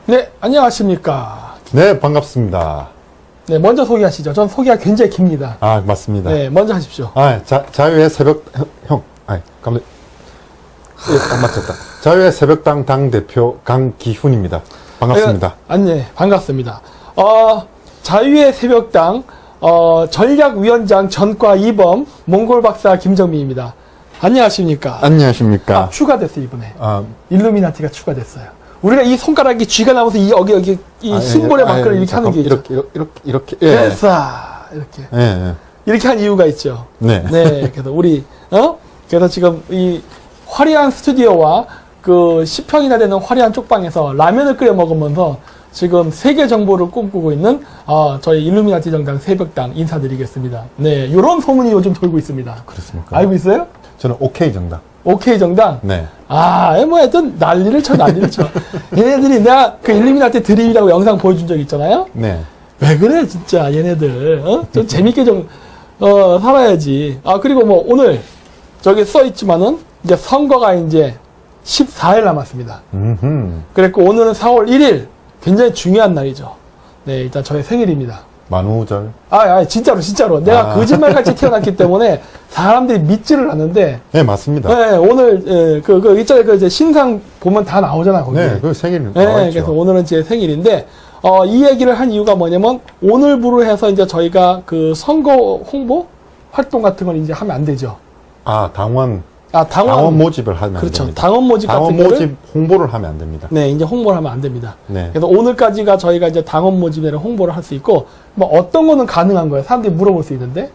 네, 안녕하십니까. 네, 반갑습니다. 네, 먼저 소개하시죠. 전 소개가 굉장히 깁니다. 아, 맞습니다. 네, 먼저 하십시오. 아, 자유의 새벽, 감독. 예, 딱 맞췄다. 자유의 새벽당 당대표 강기훈입니다. 반갑습니다. 네, 반갑습니다. 자유의 새벽당, 전략위원장 전과 2범, 몽골 박사 김정민입니다. 안녕하십니까. 안녕하십니까. 추가됐어요, 이번에. 일루미나티가 추가됐어요. 우리가 이 손가락이 쥐가 나면서 여기 심볼의 마크를 이렇게 하는 게 있죠. 이렇게. 예. 됐어. 이렇게. 예. 이렇게 한 이유가 있죠. 네. 네. 그래서 그래서 지금 이 화려한 스튜디오와 그 10평이나 되는 화려한 쪽방에서 라면을 끓여 먹으면서 지금 세계 정보를 꿈꾸고 있는 저희 일루미나티 정당 새벽당 인사드리겠습니다. 네. 요런 소문이 요즘 돌고 있습니다. 그렇습니까? 알고 있어요? 저는 OK 정당. 오케이 정당? 네. 하여튼 난리를 쳐. 얘네들이 내가 그 일루미나티 드림이라고 영상 보여준 적 있잖아요? 네. 왜 그래, 진짜, 얘네들. 좀 재밌게 좀, 살아야지. 그리고 뭐, 오늘, 저기 써있지만은, 이제 선거가 이제 14일 남았습니다. 그랬고, 오늘은 4월 1일. 굉장히 중요한 날이죠. 네, 일단 저의 생일입니다. 만우절. 진짜로. 내가 거짓말같이 태어났기 때문에 사람들이 믿지를 않는데. 네, 맞습니다. 네, 오늘, 있잖아요. 이제 신상 보면 다 나오잖아, 거기. 네, 그 생일. 네, 그래서 오늘은 제 생일인데, 이 얘기를 한 이유가 뭐냐면, 오늘부로 해서 이제 저희가 그 선거 홍보 활동 같은 건 이제 하면 안 되죠. 당원 당원 모집을 하면 그렇죠. 안 됩니다. 당원 모집 같은 당원 거를 모집 홍보를 하면 안 됩니다. 네, 이제 홍보를 하면 안 됩니다. 네. 그래서 오늘까지가 저희가 이제 당원 모집에 대한 홍보를 할 수 있고, 뭐 어떤 거는 가능한 거예요. 사람들이 물어볼 수 있는데.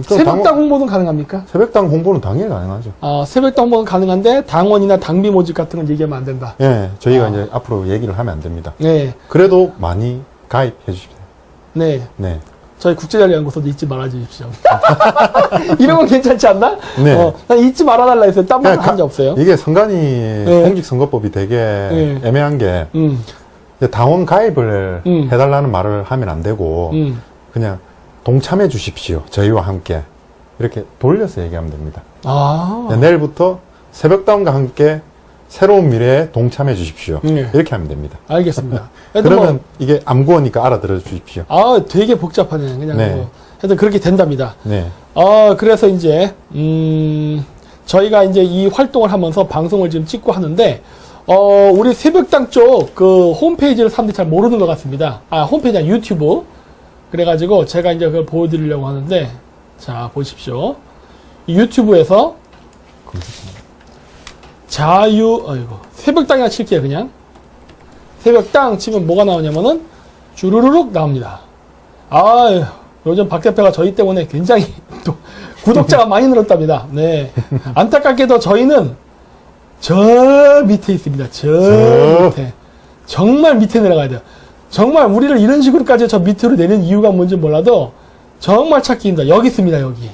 새벽당 홍보는 가능합니까? 새벽당 홍보는 당연히 가능하죠. 새벽당 홍보는 가능한데, 당원이나 당비 모집 같은 건 얘기하면 안 된다. 예, 저희가 이제 앞으로 얘기를 하면 안 됩니다. 네. 그래도 많이 가입해 주십시오. 네. 네. 저희 국제자료연구소도 잊지 말아 주십시오. 이런 건 괜찮지 않나? 네. 난 잊지 말아달라 했어요. 딴 말은 한 적 없어요. 이게 선관위 공직선거법이 되게 애매한 게 이제 당원 가입을 해달라는 말을 하면 안 되고 그냥 동참해 주십시오. 저희와 함께 이렇게 돌려서 얘기하면 됩니다. 내일부터 새벽당과 함께 새로운 미래에 동참해 주십시오. 이렇게 하면 됩니다. 알겠습니다. 그러면 이게 암구어니까 알아들어 주십시오. 되게 복잡하네. 그냥 네. 하여튼 그렇게 된답니다. 네. 그래서 이제 저희가 이제 이 활동을 하면서 방송을 지금 찍고 하는데 우리 새벽당 쪽 그 홈페이지를 사람들이 잘 모르는 것 같습니다. 홈페이지가 유튜브. 그래가지고 제가 이제 그걸 보여드리려고 하는데, 자 보십시오. 이 유튜브에서 새벽당이나 칠게요, 그냥. 새벽당 치면 뭐가 나오냐면은, 주르르륵 나옵니다. 요즘 박 대표가 저희 때문에 굉장히 또 구독자가 많이 늘었답니다. 네. 안타깝게도 저희는 저 밑에 있습니다. 저 밑에. 정말 밑에 내려가야 돼요. 정말 우리를 이런 식으로까지 저 밑으로 내린 이유가 뭔지 몰라도 정말 찾기 힘들다. 여기 있습니다, 여기.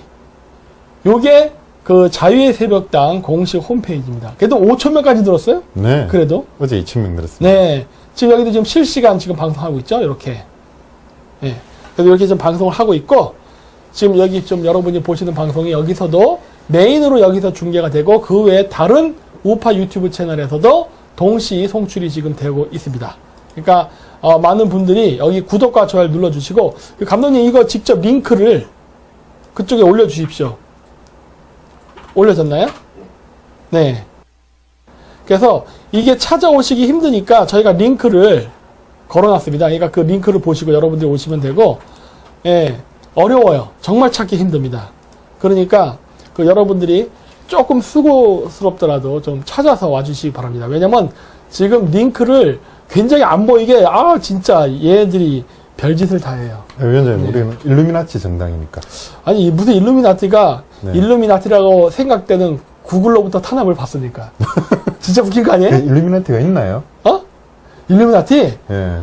요게 그 자유의 새벽당 공식 홈페이지입니다. 그래도 5,000명까지 늘었어요? 네. 그래도? 어제 2,000명 늘었습니다. 네. 지금 여기도 지금 실시간 지금 방송하고 있죠? 이렇게. 네. 그래서 이렇게 지금 방송을 하고 있고, 지금 여기 좀 여러분이 보시는 방송이 여기서도 메인으로 여기서 중계가 되고, 그 외에 다른 우파 유튜브 채널에서도 동시 송출이 지금 되고 있습니다. 그러니까, 많은 분들이 여기 구독과 좋아요를 눌러주시고, 감독님 이거 직접 링크를 그쪽에 올려주십시오. 올려졌나요? 네. 그래서 이게 찾아오시기 힘드니까 저희가 링크를 걸어놨습니다. 그러니까 그 링크를 보시고 여러분들이 오시면 되고, 예, 어려워요. 정말 찾기 힘듭니다. 그러니까 그 여러분들이 조금 수고스럽더라도 좀 찾아서 와주시기 바랍니다. 왜냐면 지금 링크를 굉장히 안 보이게, 진짜 얘네들이 별짓을 다 해요. 위원장님, 우리는 일루미나티 정당이니까. 아니, 무슨 일루미나티가 일루미나티라고 생각되는 구글로부터 탄압을 받으니까. 진짜 웃긴 거 아니에요? 일루미나티가 있나요? 일루미나티? 예.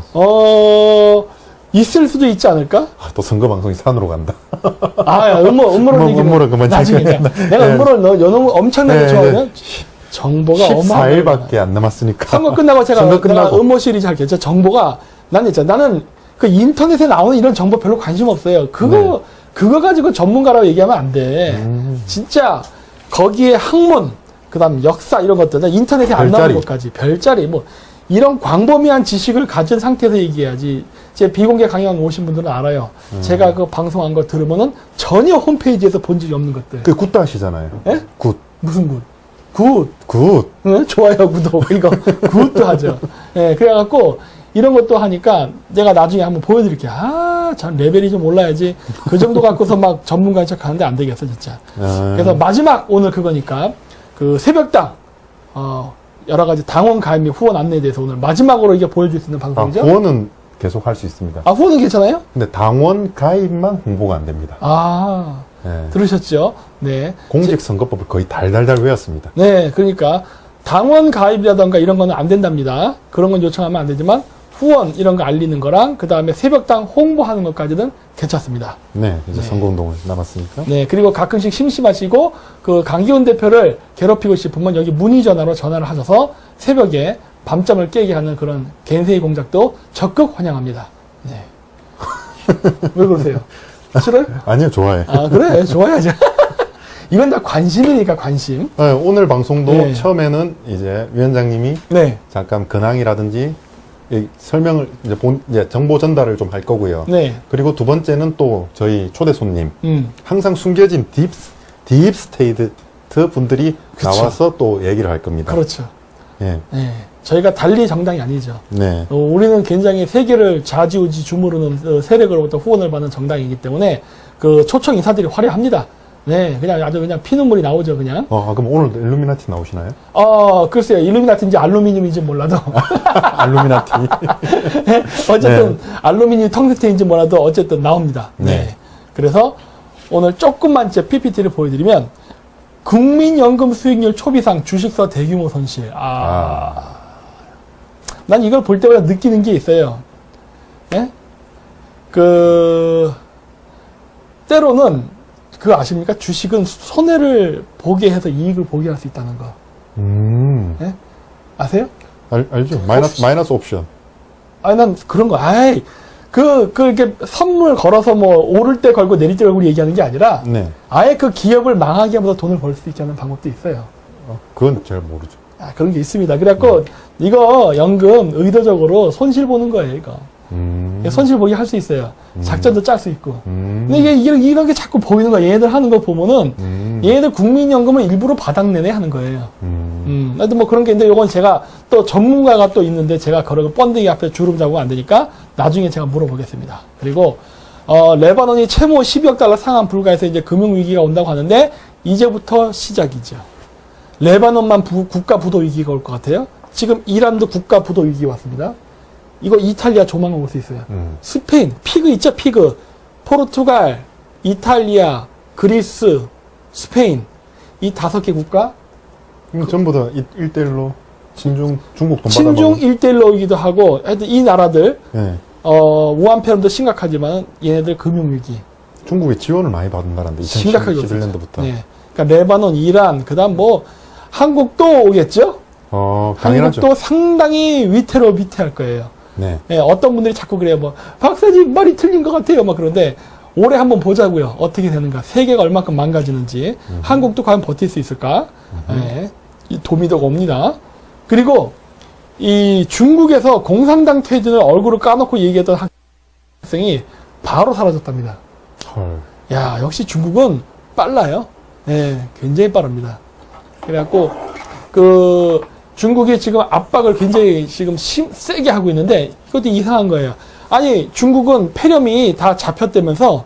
있을 수도 있지 않을까? 또 선거 방송이 산으로 간다. 음모론 얘기는 음모론 그만 나중에. 내가 음모론 너무 엄청나게 좋아하면 정보가 14일밖에 안 남았으니까. 선거 끝나고 제가 음모 시리즈 할게요. 정보가 나는 그 인터넷에 나오는 이런 정보 별로 관심 없어요. 그거 가지고 전문가라고 얘기하면 안 돼. 진짜 거기에 학문, 그다음 역사 이런 것들 인터넷에 안 나오는 것까지 별자리 이런 광범위한 지식을 가진 상태에서 얘기해야지. 제 비공개 강연 오신 분들은 알아요. 제가 그 방송한 거 들으면은 전혀 홈페이지에서 본 적이 없는 것들. 그 굿도 하시잖아요. 예? 굿. 무슨 굿? 굿. 굿. 응? 좋아요, 구독. 이거 굿도 하죠. 예, 그래갖고 이런 것도 하니까 내가 나중에 한번 보여드릴게요. 아, 참 레벨이 좀 올라야지. 그 정도 갖고서 막 전문가인 척 하는데 안 되겠어, 진짜. 그래서 마지막 오늘 그거니까 그 새벽당, 여러 가지 당원 가입 및 후원 안내에 대해서 오늘 마지막으로 이게 보여줄 수 있는 방송이죠. 후원은 계속 할 수 있습니다. 후원은 괜찮아요? 근데 당원 가입만 홍보가 안 됩니다. 네. 들으셨죠? 네. 공직선거법을 거의 달달달 외웠습니다. 네, 그러니까 당원 가입이라던가 이런 거는 안 된답니다. 그런 건 요청하면 안 되지만 후원 이런 거 알리는 거랑 그 다음에 새벽당 홍보하는 것까지는 괜찮습니다. 네, 이제 선거운동을 남았으니까. 네, 그리고 가끔씩 심심하시고 그 강기훈 대표를 괴롭히고 싶으면 여기 문의 전화로 전화를 하셔서 새벽에 밤잠을 깨게 하는 그런 겐세이 공작도 적극 환영합니다. 네. 왜 그러세요? 싫어요? 아니요, 좋아해. 그래, 좋아야죠. 이건 다 관심이니까 관심. 네, 오늘 방송도 네. 처음에는 이제 위원장님이 네. 잠깐 근황이라든지 이 설명을 이제 정보 전달을 좀 할 거고요. 네. 그리고 두 번째는 또 저희 초대 손님 항상 숨겨진 딥스테이트 분들이 그쵸. 나와서 또 얘기를 할 겁니다. 그렇죠. 예. 네. 저희가 달리 정당이 아니죠. 네. 우리는 굉장히 세계를 좌지우지 주무르는 세력으로부터 후원을 받는 정당이기 때문에 그 초청 인사들이 화려합니다. 네, 그냥 아주 그냥 피눈물이 나오죠, 그냥. 그럼 오늘도 일루미나티 나오시나요? 글쎄요, 일루미나티인지 알루미늄인지 몰라도. 알루미나티. 어쨌든, 네. 알루미늄 텅스텐인지 몰라도 어쨌든 나옵니다. 네. 네. 그래서 오늘 조금만 제 PPT를 보여드리면, 국민연금 수익률 초비상 주식서 대규모 손실. 난 이걸 볼 때마다 느끼는 게 있어요. 예? 때로는, 그거 아십니까? 주식은 손해를 보게 해서 이익을 보게 할 수 있다는 거. 예? 아세요? 알죠. 마이너스 옵션. 난 그런 거, 이렇게 선물 걸어서 뭐, 오를 때 걸고 내릴 때 걸고 얘기하는 게 아니라, 네. 아예 그 기업을 망하게 하면서 돈을 벌 수 있게 하는 방법도 있어요. 그건 잘 모르죠. 그런 게 있습니다. 그래갖고, 이거 연금 의도적으로 손실 보는 거예요, 이거. 손실 보기 할 수 있어요. 작전도 짤 수 있고. 근데 이런 게 자꾸 보이는 거야. 얘네들 하는 거 보면은, 얘네들 국민연금을 일부러 바닥내내 하는 거예요. 하여튼 뭐 그런 게 있는데, 요건 제가 또 전문가가 또 있는데, 제가 그런 번데기 앞에 주름 잡고 안 되니까, 나중에 제가 물어보겠습니다. 그리고, 레바논이 채무 12억 달러 상한 불가해서 이제 금융위기가 온다고 하는데, 이제부터 시작이죠. 레바논만 국가 부도 위기가 올 것 같아요. 지금 이란도 국가 부도 위기 왔습니다. 이거 이탈리아 조만간 올 수 있어요. 스페인, 피그 있죠, 피그. 포르투갈, 이탈리아, 그리스, 스페인. 이 5개 국가. 전부 다 1대1로 중국 돈 친중 받아먹은. 1대1로이기도 하고, 하여튼 이 나라들, 네. 우한폐렴도 심각하지만 얘네들 금융위기. 중국이 지원을 많이 받는다는데, 심각하게 2011년도부터. 네. 그러니까 레바논, 이란, 그 다음 뭐, 한국도 오겠죠? 당연하죠. 한국도 상당히 위태할 거예요. 네. 네, 어떤 분들이 자꾸 그래요. 뭐, 박사님 말이 틀린 것 같아요. 막 그런데, 올해 한번 보자고요. 어떻게 되는가. 세계가 얼마큼 망가지는지. 한국도 과연 버틸 수 있을까? 네, 이 도미도가 옵니다. 그리고, 이 중국에서 공산당 퇴진을 얼굴을 까놓고 얘기했던 학생이 바로 사라졌답니다. 헐. 야, 역시 중국은 빨라요. 네, 굉장히 빠릅니다. 그래갖고, 중국이 지금 압박을 굉장히 지금 세게 하고 있는데, 이것도 이상한 거예요. 아니, 중국은 폐렴이 다 잡혔다면서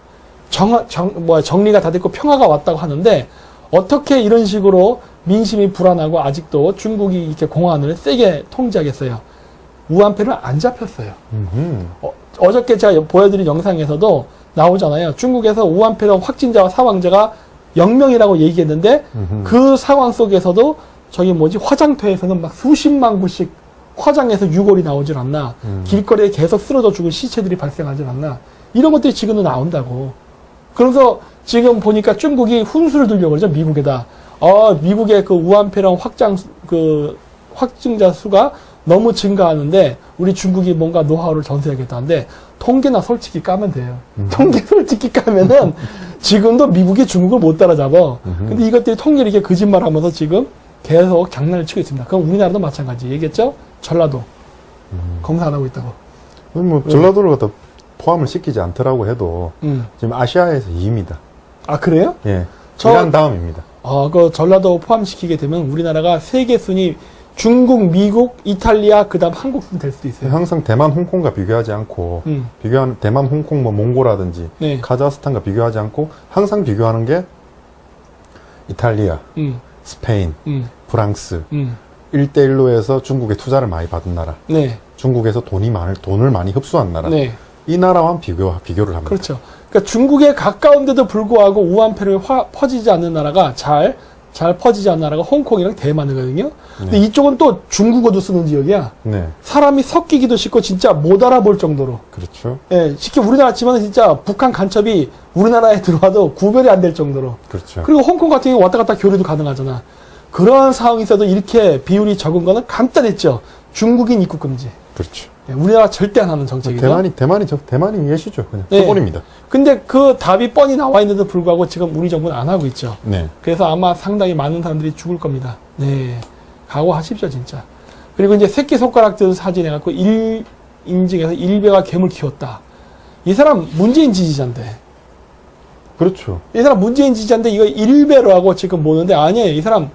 정리가 다 됐고 평화가 왔다고 하는데, 어떻게 이런 식으로 민심이 불안하고 아직도 중국이 이렇게 공안을 세게 통제하겠어요? 우한폐는 안 잡혔어요. 어저께 제가 보여드린 영상에서도 나오잖아요. 중국에서 우한폐렴 확진자와 사망자가 0명이라고 얘기했는데, 그 상황 속에서도 화장터에서는 막 수십만 구씩 화장해서 유골이 나오질 않나. 길거리에 계속 쓰러져 죽은 시체들이 발생하질 않나. 이런 것들이 지금은 나온다고. 그래서 지금 보니까 중국이 훈수를 두려고 그러죠, 미국에다. 미국의 그 우한폐렴 확진자 수가 너무 증가하는데, 우리 중국이 뭔가 노하우를 전수해야겠다는데, 통계나 솔직히 까면 돼요. 통계 솔직히 까면은, 지금도 미국이 중국을 못 따라잡아. 근데 이것들이 통계를 이렇게 거짓말 하면서 지금 계속 장난을 치고 있습니다. 그럼 우리나라도 마찬가지. 얘기했죠? 전라도. 검사 안 하고 있다고. 뭐 전라도를 갖다 포함을 시키지 않더라고 해도 지금 아시아에서 2위입니다. 아, 그래요? 예. 이란 다음입니다. 그 전라도 포함시키게 되면 우리나라가 세계 순위 중국, 미국, 이탈리아, 그 다음 한국 순 될 수도 있어요. 항상 대만, 홍콩과 비교하지 않고, 비교하는, 대만, 홍콩, 뭐, 몽골이라든지, 네. 카자흐스탄과 비교하지 않고, 항상 비교하는 게, 이탈리아, 스페인, 프랑스, 1대1로 해서 중국에 투자를 많이 받은 나라. 네. 중국에서 돈을 많이 흡수한 나라. 네. 이 나라와 비교를 합니다. 그렇죠. 그러니까 중국에 가까운데도 불구하고 우한폐를 퍼지지 않는 나라가 잘 퍼지지 않는 나라가 홍콩이랑 대만이거든요. 근데 이쪽은 또 중국어도 쓰는 지역이야. 네. 사람이 섞이기도 쉽고 진짜 못 알아볼 정도로. 그렇죠. 예, 쉽게 우리나라 치면 진짜 북한 간첩이 우리나라에 들어와도 구별이 안 될 정도로. 그렇죠. 그리고 홍콩 같은 경우 왔다 갔다 교류도 가능하잖아. 그런 상황이 있어도 이렇게 비율이 적은 거는 간단했죠. 중국인 입국 금지. 그렇죠. 예, 우리나라 절대 안 하는 정책이죠. 대만이 예시죠. 그냥 네. 표본입니다. 근데 그 답이 뻔히 나와 있는데도 불구하고 지금 우리 정부는 안 하고 있죠. 네. 그래서 아마 상당히 많은 사람들이 죽을 겁니다. 네. 각오하십시오, 진짜. 그리고 이제 새끼손가락들 사진 해갖고 인증해서 일베가 괴물 키웠다. 이 사람 문재인 지지자인데. 그렇죠. 이 사람 문재인 지지자인데 이거 일베로 하고 지금 보는데 아니에요. 이 사람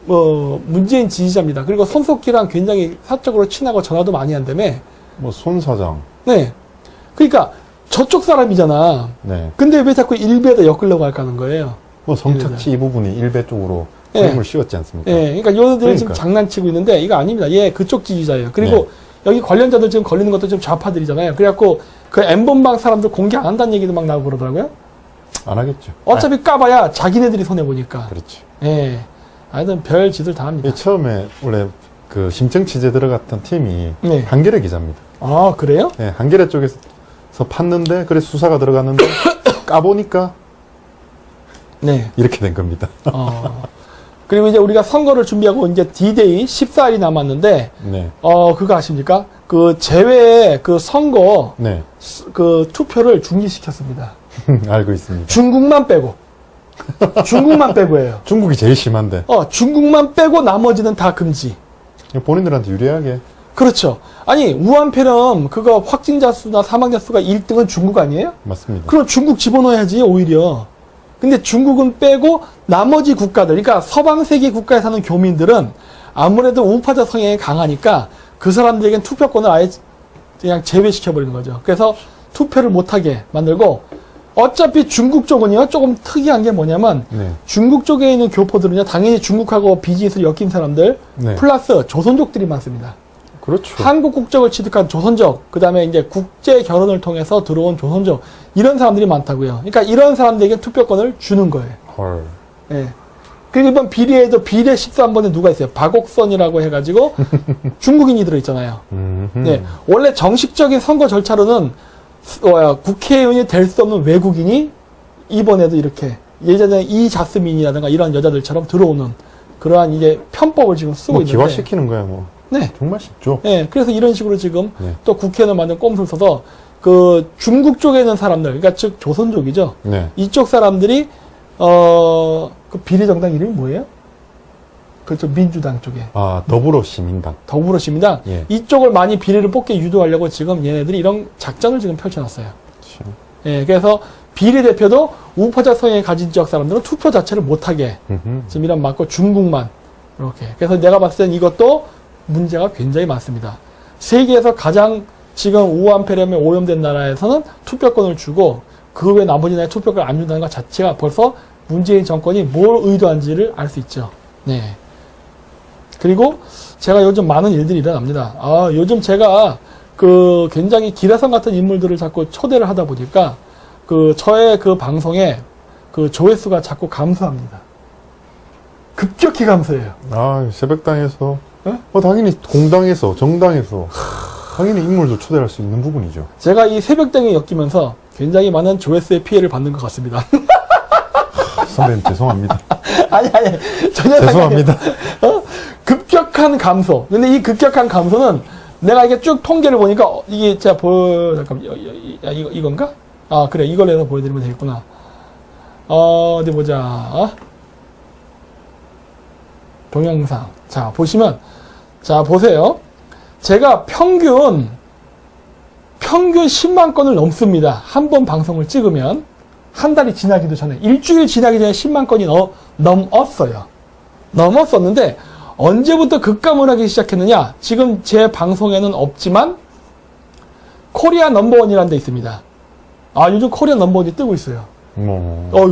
문재인 지지자입니다. 그리고 손석희랑 굉장히 사적으로 친하고 전화도 많이 한다며. 뭐 손 사장. 네. 그러니까 저쪽 사람이잖아. 네. 근데 왜 자꾸 일베에다 엮으려고 할까 하는 거예요. 뭐 성착취 이 부분이 일베 쪽으로 네. 그림을 씌웠지 않습니까? 예, 그러니까 요들은 지금 장난치고 있는데 이거 아닙니다. 얘 그쪽 지지자예요. 그리고 네. 여기 관련자들 지금 걸리는 것도 좀 좌파들이잖아요. 그래갖고 그 N번방 사람들 공개 안 한다는 얘기도 막 나오고 그러더라고요. 안 하겠죠. 어차피 까봐야 자기네들이 손해보니까. 그렇죠. 예. 하여튼 별 짓을 다 합니다. 처음에 원래 그 심층 취재 들어갔던 팀이 네. 한겨레 기자입니다. 아, 그래요? 네, 한겨레 쪽에서 팠는데 그래서 수사가 들어갔는데 까보니까 네. 이렇게 된 겁니다. 그리고 이제 우리가 선거를 준비하고 이제 D-Day 14일이 남았는데 네. 그거 아십니까? 그 제외의 그 선거 네. 그 투표를 중지시켰습니다. 알고 있습니다. 중국만 빼고. 중국만 빼고예요. 중국이 제일 심한데. 중국만 빼고 나머지는 다 금지. 본인들한테 유리하게. 그렇죠. 아니, 우한폐렴 그거 확진자 수나 사망자 수가 1등은 중국 아니에요? 맞습니다. 그럼 중국 집어넣어야지, 오히려. 근데 중국은 빼고 나머지 국가들, 그러니까 서방 세계 국가에 사는 교민들은 아무래도 우파자 성향이 강하니까 그 사람들에겐 투표권을 아예 그냥 제외시켜버리는 거죠. 그래서 투표를 못하게 만들고, 어차피 중국 쪽은요, 조금 특이한 게 뭐냐면, 네. 중국 쪽에 있는 교포들은요, 당연히 중국하고 비즈니스를 엮인 사람들, 네. 플러스 조선족들이 많습니다. 그렇죠. 한국 국적을 취득한 조선족, 그 다음에 이제 국제 결혼을 통해서 들어온 조선족, 이런 사람들이 많다고요. 그러니까 이런 사람들에게 투표권을 주는 거예요. 헐. 예. 그리고 이번 비례에도 비례 13번에 누가 있어요? 박옥선이라고 해가지고 중국인이 들어있잖아요. 네. 원래 정식적인 선거 절차로는 국회의원이 될 수 없는 외국인이 이번에도 이렇게 예전에 이자스민이라든가 이런 여자들처럼 들어오는 그러한 이제 편법을 지금 쓰고 있는데. 기화시키는 거야, 뭐. 네. 정말 쉽죠. 네. 그래서 이런 식으로 지금 네. 또 국회의원을 만든 꼼수를 써서 그 중국 쪽에 있는 사람들, 그러니까 즉 조선족이죠. 네. 이쪽 사람들이 그 비례정당 이름이 뭐예요? 그쪽 민주당 쪽에. 더불어시민당. 더불어시민당. 예. 이쪽을 많이 비례를 뽑게 유도하려고 지금 얘네들이 이런 작전을 지금 펼쳐놨어요. 그렇죠. 예, 그래서 비례대표도 우파자 성향을 가진 지역 사람들은 투표 자체를 못하게 지금 이런 맞고 중국만 이렇게. 그래서 내가 봤을 땐 이것도 문제가 굉장히 많습니다. 세계에서 가장 지금 우한폐렴에 오염된 나라에서는 투표권을 주고 그 외 나머지 나라에 투표권을 안 준다는 것 자체가 벌써 문재인 정권이 뭘 의도한지를 알 수 있죠. 네. 그리고 제가 요즘 많은 일들이 일어납니다. 요즘 제가 그 굉장히 기라성 같은 인물들을 자꾸 초대를 하다 보니까 저의 그 방송에 그 조회수가 자꾸 감소합니다. 급격히 감소해요. 새벽당에서. 네? 당연히 공당에서, 정당에서. 당연히 인물도 초대할 수 있는 부분이죠. 제가 이 새벽당에 엮이면서 굉장히 많은 조회수의 피해를 받는 것 같습니다. 선배님, 죄송합니다. 아니, 전혀 죄송합니다. 급격한 감소. 근데 이 급격한 감소는 내가 이게 쭉 통계를 보니까 이게 제가 잠깐만, 이건가? 그래. 이걸 내서 보여드리면 되겠구나. 어디 보자. 동영상. 자, 보시면, 자, 보세요. 제가 평균 10만 건을 넘습니다. 한 번 방송을 찍으면. 한 달이 지나기도 전에, 일주일 지나기 전에 10만 건이 넘었어요. 넘었었는데, 언제부터 급감을 하기 시작했느냐? 지금 제 방송에는 없지만, 코리아 넘버원이라는 데 있습니다. 아, 요즘 코리아 넘버원이 뜨고 있어요.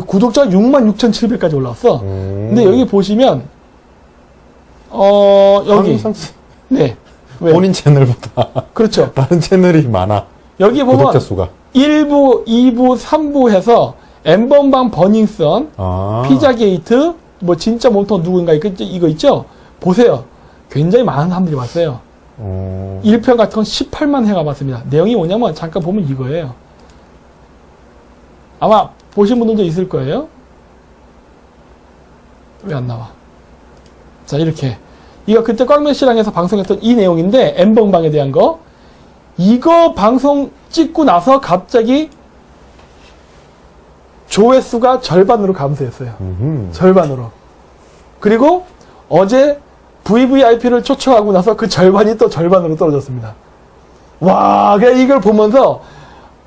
구독자가 66,700까지 올라왔어. 근데 여기 보시면, 여기. 네. 왜? 본인 채널보다. 그렇죠. 다른 채널이 많아. 여기 보면, 구독자 수가. 1부, 2부, 3부 해서, 엠번방 버닝썬, 피자게이트, 뭐, 진짜 몸통 누구인가, 이거 있죠? 보세요. 굉장히 많은 사람들이 봤어요. 1편 같은 건 18만 회가 봤습니다. 내용이 뭐냐면, 잠깐 보면 이거예요. 아마, 보신 분들도 있을 거예요. 왜 안 나와? 자, 이렇게. 이거 그때 꽝맨씨랑에서 방송했던 이 내용인데, 엠번방에 대한 거. 이거 방송 찍고 나서 갑자기 조회수가 절반으로 감소했어요. 절반으로. 그리고 어제 VVIP를 초청하고 나서 그 절반이 또 절반으로 떨어졌습니다. 와, 그냥 이걸 보면서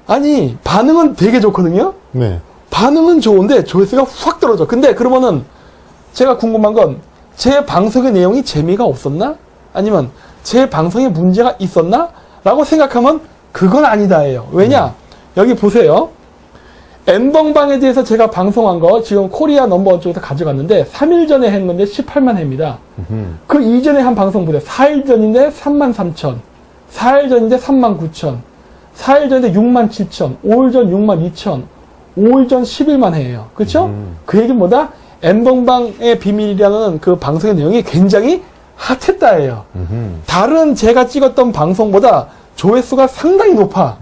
아니 반응은 되게 좋거든요. 네. 반응은 좋은데 조회수가 확 떨어져. 근데 그러면은 제가 궁금한 건 제 방송의 내용이 재미가 없었나? 아니면 제 방송에 문제가 있었나? 라고 생각하면 그건 아니다예요. 왜냐? 여기 보세요. 엠번방에 대해서 제가 방송한 거 지금 코리아 넘버원 쪽에서 가져갔는데 3일 전에 했는데 18만 회입니다. 그 이전에 한 방송 보세요. 4일 전인데 33,000, 4일 전인데 39,000, 4일 전인데 67,000, 5일 전 62,000, 5일 전 11만 회예요. 그렇죠? 그 얘기는 뭐다? 엠번방의 비밀이라는 그 방송의 내용이 굉장히 핫했다예요. 다른 제가 찍었던 방송보다 조회수가 상당히 높아.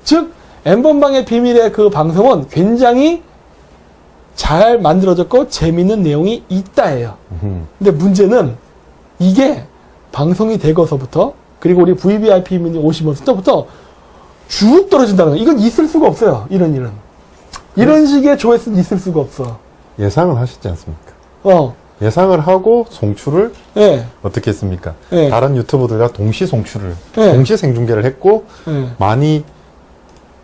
즉 엠번방의 비밀의 그 방송은 굉장히 잘 만들어졌고 재미있는 내용이 있다예요. 근데 문제는 이게 방송이 되고서부터 그리고 우리 VVIP분이 오시면서부터 쭉 떨어진다는 거예요. 이건 있을 수가 없어요. 이런 일은. 이런 식의 조회수는 있을 수가 없어. 예상은 하셨지 않습니까? 예상을 하고 송출을 네. 어떻게 했습니까? 네. 다른 유튜버들과 동시 송출을 네. 동시 생중계를 했고 네. 많이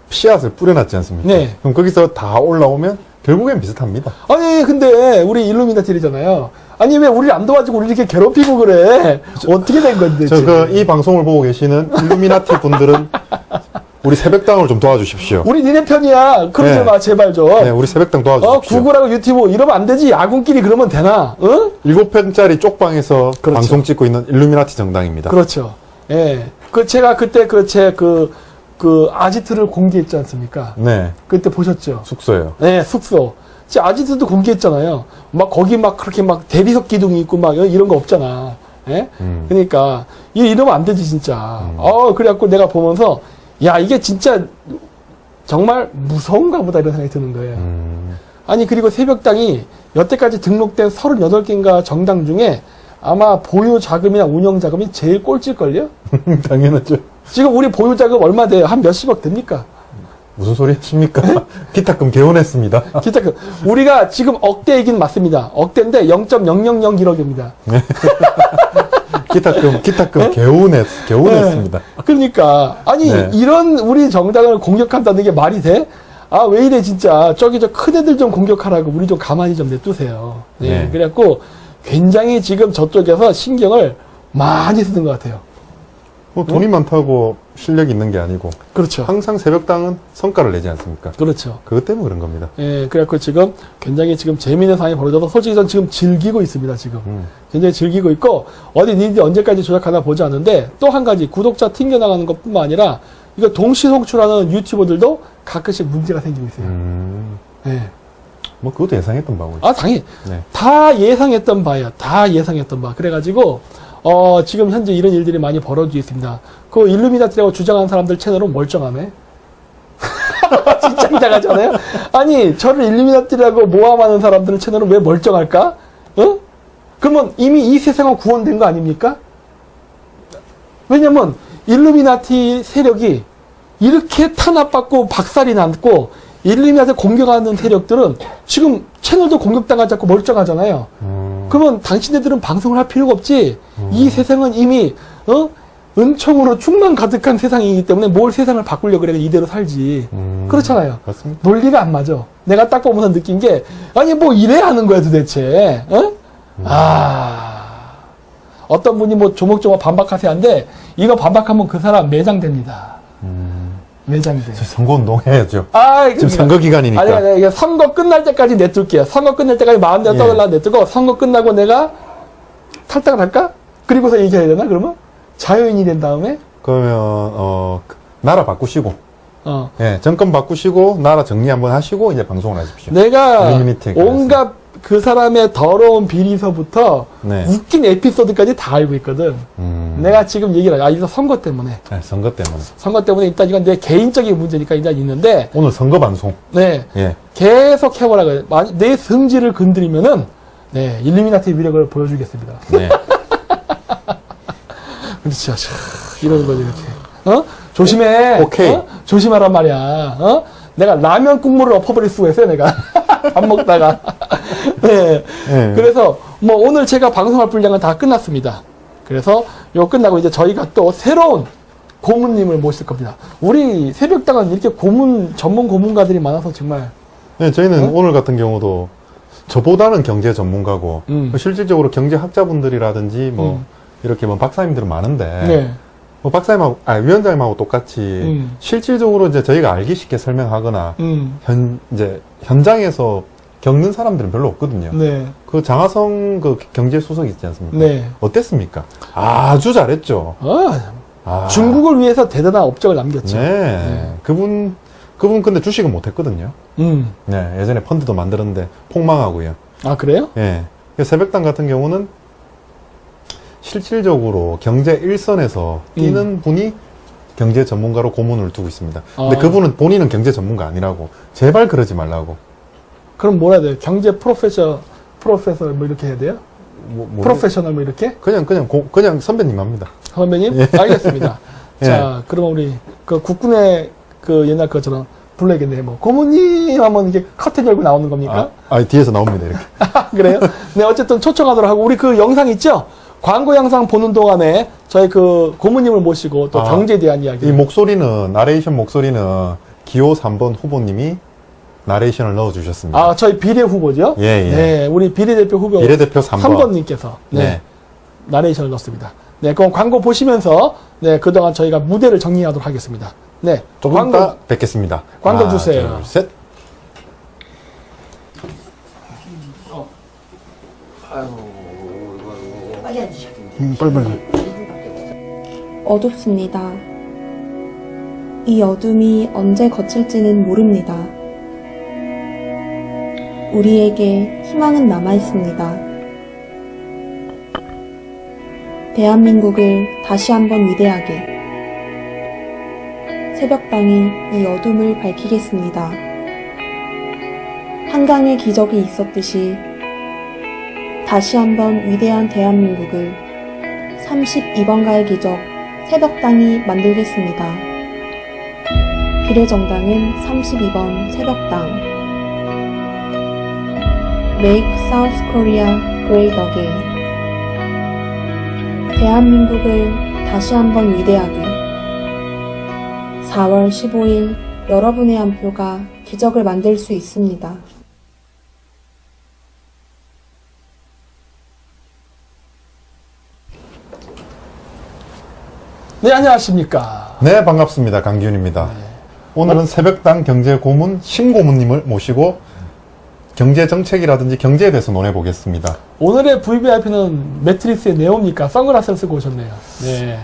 씨앗을 뿌려놨지 않습니까? 네. 그럼 거기서 다 올라오면 결국엔 비슷합니다. 아니 근데 우리 일루미나티잖아요. 아니 왜 우리를 안 도와주고 우리 이렇게 괴롭히고 그래? 어떻게 된 건데? 이 방송을 보고 계시는 일루미나티 분들은 우리 새벽당을 좀 도와주십시오. 우리 니네 편이야. 그러지 네. 마 제발 좀. 네, 우리 새벽당 도와주십시오. 구글하고 유튜브 이러면 안 되지. 야군끼리 그러면 되나? 응? 7편짜리 쪽방에서 그렇죠. 방송 찍고 있는 일루미나티 정당입니다. 그렇죠. 예. 제가 그때 아지트를 공개했지 않습니까? 네. 그때 보셨죠? 숙소요. 네, 숙소. 제 아지트도 공개했잖아요. 막 거기 막 그렇게 막 대리석 기둥이 있고 막 이런 거 없잖아. 예? 그러니까 이러면 안 되지 진짜. 그래갖고 내가 보면서 야 이게 진짜 정말 무서운가 보다 이런 생각이 드는 거예요. 아니 그리고 새벽당이 여태까지 등록된 38개인가 정당 중에 아마 보유 자금이나 운영 자금이 제일 꼴찌일걸요? 당연하죠. 지금 우리 보유 자금 얼마 돼요? 한 몇십억 됩니까? 무슨 소리 하십니까? 기타금 개원했습니다. 기타금. 우리가 지금 억대이긴 맞습니다. 억대인데 0.0001억입니다. 기타금 네? 개운했습니다. 그러니까 아니 네. 이런 우리 정당을 공격한다는 게 말이 돼? 아 왜 이래 진짜 저기 저 큰 애들 좀 공격하라고 우리 좀 가만히 좀 냅두세요. 네. 네. 그래갖고 굉장히 지금 저쪽에서 신경을 많이 쓰는 것 같아요. 뭐 돈이 많다고 실력이 있는 게 아니고 그렇죠. 항상 새벽당은 성과를 내지 않습니까? 그렇죠. 그것 때문에 그런 겁니다. 예, 그래갖고 지금 굉장히 지금 재미있는 상황이 벌어져서 솔직히 전 지금 즐기고 있습니다, 지금. 굉장히 즐기고 있고, 어디 니들이 언제까지 조작하나 보지 않는데, 또 한 가지, 구독자 튕겨나가는 것 뿐만 아니라, 이거 동시 송출하는 유튜버들도 가끔씩 문제가 생기고 있어요. 예. 뭐 그것도 예상했던 바고. 아, 당연히. 네. 다 예상했던 바야. 다 예상했던 바. 그래가지고, 지금 현재 이런 일들이 많이 벌어지고 있습니다. 그 일루미나티라고 주장하는 사람들 채널은 멀쩡하네. 진짜 이상하잖아요? 아니, 저를 일루미나티라고 모함하는 사람들 채널은 왜 멀쩡할까? 그러면 이미 이 세상은 구원된 거 아닙니까? 왜냐면, 일루미나티 세력이 이렇게 탄압받고 박살이 났고, 일루미나티 공격하는 세력들은 지금 채널도 공격당하지 않고 멀쩡하잖아요. 그러면 당신네들은 방송을 할 필요가 없지. 이 세상은 이미 은총으로 충만 가득한 세상이기 때문에 뭘 세상을 바꾸려고 그래 이대로 살지. 그렇잖아요. 그렇습니다. 논리가 안 맞아. 내가 딱 보면서 느낀 게 아니 뭐 이래야 하는 거야 도대체. 어? 어떤 분이 뭐 조목조목 반박하세요 한데 이거 반박하면 그 사람 매장됩니다. 매장돼. 선거운동 해야죠. 지금 지금 선거 기간이니까. 아니, 이게 선거 끝날 때까지 내둘게요. 선거 끝날 때까지 마음대로 떠들라 내두고 선거 끝나고 내가 탈당을 할까? 그리고서 얘기해야 되나 그러면? 자유인이 된 다음에? 그러면 나라 바꾸시고 예, 정권 바꾸시고 나라 정리 한번 하시고 이제 방송을 하십시오. 내가 리미팅 온갖 그 사람의 더러운 비리서부터 네. 웃긴 에피소드까지 다 알고 있거든. 내가 지금 얘기를 이거 선거 때문에. 네, 선거 때문에. 선거 때문에 일단 이건 내 개인적인 문제니까 일단 있는데. 오늘 선거 방송. 네. 예. 계속 해보라고요. 내 성질을 건드리면은 네, 일루미나티의 위력을 보여주겠습니다. 네. 근데 진짜 이러는 거지 이렇게. 조심해. 오케이. 조심하란 말이야. 내가 라면 국물을 엎어버릴 수가 있어요, 내가. 밥 먹다가. 네. 네. 그래서, 뭐, 오늘 제가 방송할 분량은 다 끝났습니다. 그래서, 이거 끝나고 이제 저희가 또 새로운 고문님을 모실 겁니다. 우리 새벽당은 이렇게 전문 고문가들이 많아서 정말. 네, 저희는 오늘 같은 경우도 저보다는 경제 전문가고, 실질적으로 경제학자분들이라든지 뭐, 이렇게 뭐 박사님들은 많은데, 네. 뭐 박사님하고, 위원장님하고 똑같이 실질적으로 이제 저희가 알기 쉽게 설명하거나, 이제 현장에서 겪는 사람들은 별로 없거든요. 네. 그 장하성 그 경제수석 있지 않습니까? 네. 어땠습니까? 아주 잘했죠. 중국을 위해서 대단한 업적을 남겼죠. 네. 그분 근데 주식은 못했거든요. 네. 예전에 펀드도 만들었는데 폭망하고요. 아, 그래요? 예. 새벽당 같은 경우는 실질적으로 경제 일선에서 뛰는 분이 경제 전문가로 고문을 두고 있습니다. 근데 그분은 본인은 경제 전문가 아니라고. 제발 그러지 말라고. 그럼 뭐라 해야 돼요? 경제 프로페서 뭐 이렇게 해야 돼요? 프로페셔널 뭐 이렇게? 그냥 선배님 합니다. 선배님? 예. 알겠습니다. 자, 그럼 우리 그 국군의 그 옛날 것처럼 불러야겠네. 뭐 고모님 하면 이게 커튼 열고 나오는 겁니까? 뒤에서 나옵니다. 이렇게. 그래요? 네, 어쨌든 초청하도록 하고 우리 그 영상 있죠? 광고 영상 보는 동안에 저희 그 고모님을 모시고 또 경제에 대한 이야기. 이 목소리는 나레이션 목소리는 기호 3번 후보님이 나레이션을 넣어주셨습니다. 저희 비례 후보죠? 예. 네, 우리 비례대표 후보. 비례대표 3번님께서. 네. 나레이션을 넣었습니다. 네, 그럼 광고 보시면서, 네, 그동안 저희가 무대를 정리하도록 하겠습니다. 네. 조금 이따 뵙겠습니다. 광고 하나, 주세요. 둘, 셋. 빨리. 어둡습니다. 이 어둠이 언제 거칠지는 모릅니다. 우리에게 희망은 남아있습니다. 대한민국을 다시 한번 위대하게. 새벽당이 이 어둠을 밝히겠습니다. 한강의 기적이 있었듯이 다시 한번 위대한 대한민국을 32번가의 기적 새벽당이 만들겠습니다. 비례정당은 32번 새벽당. Make South Korea Great Again. 대한민국을 다시 한번 위대하게. 4월 15일 여러분의 한 표가 기적을 만들 수 있습니다. 네, 안녕하십니까. 네, 반갑습니다. 강기훈입니다. 오늘은 새벽당 경제고문 신고문님을 모시고 경제 정책이라든지 경제에 대해서 논해보겠습니다. 오늘의 VVIP는 매트리스의 네오입니까? 선글라스를 쓰고 오셨네요. 네.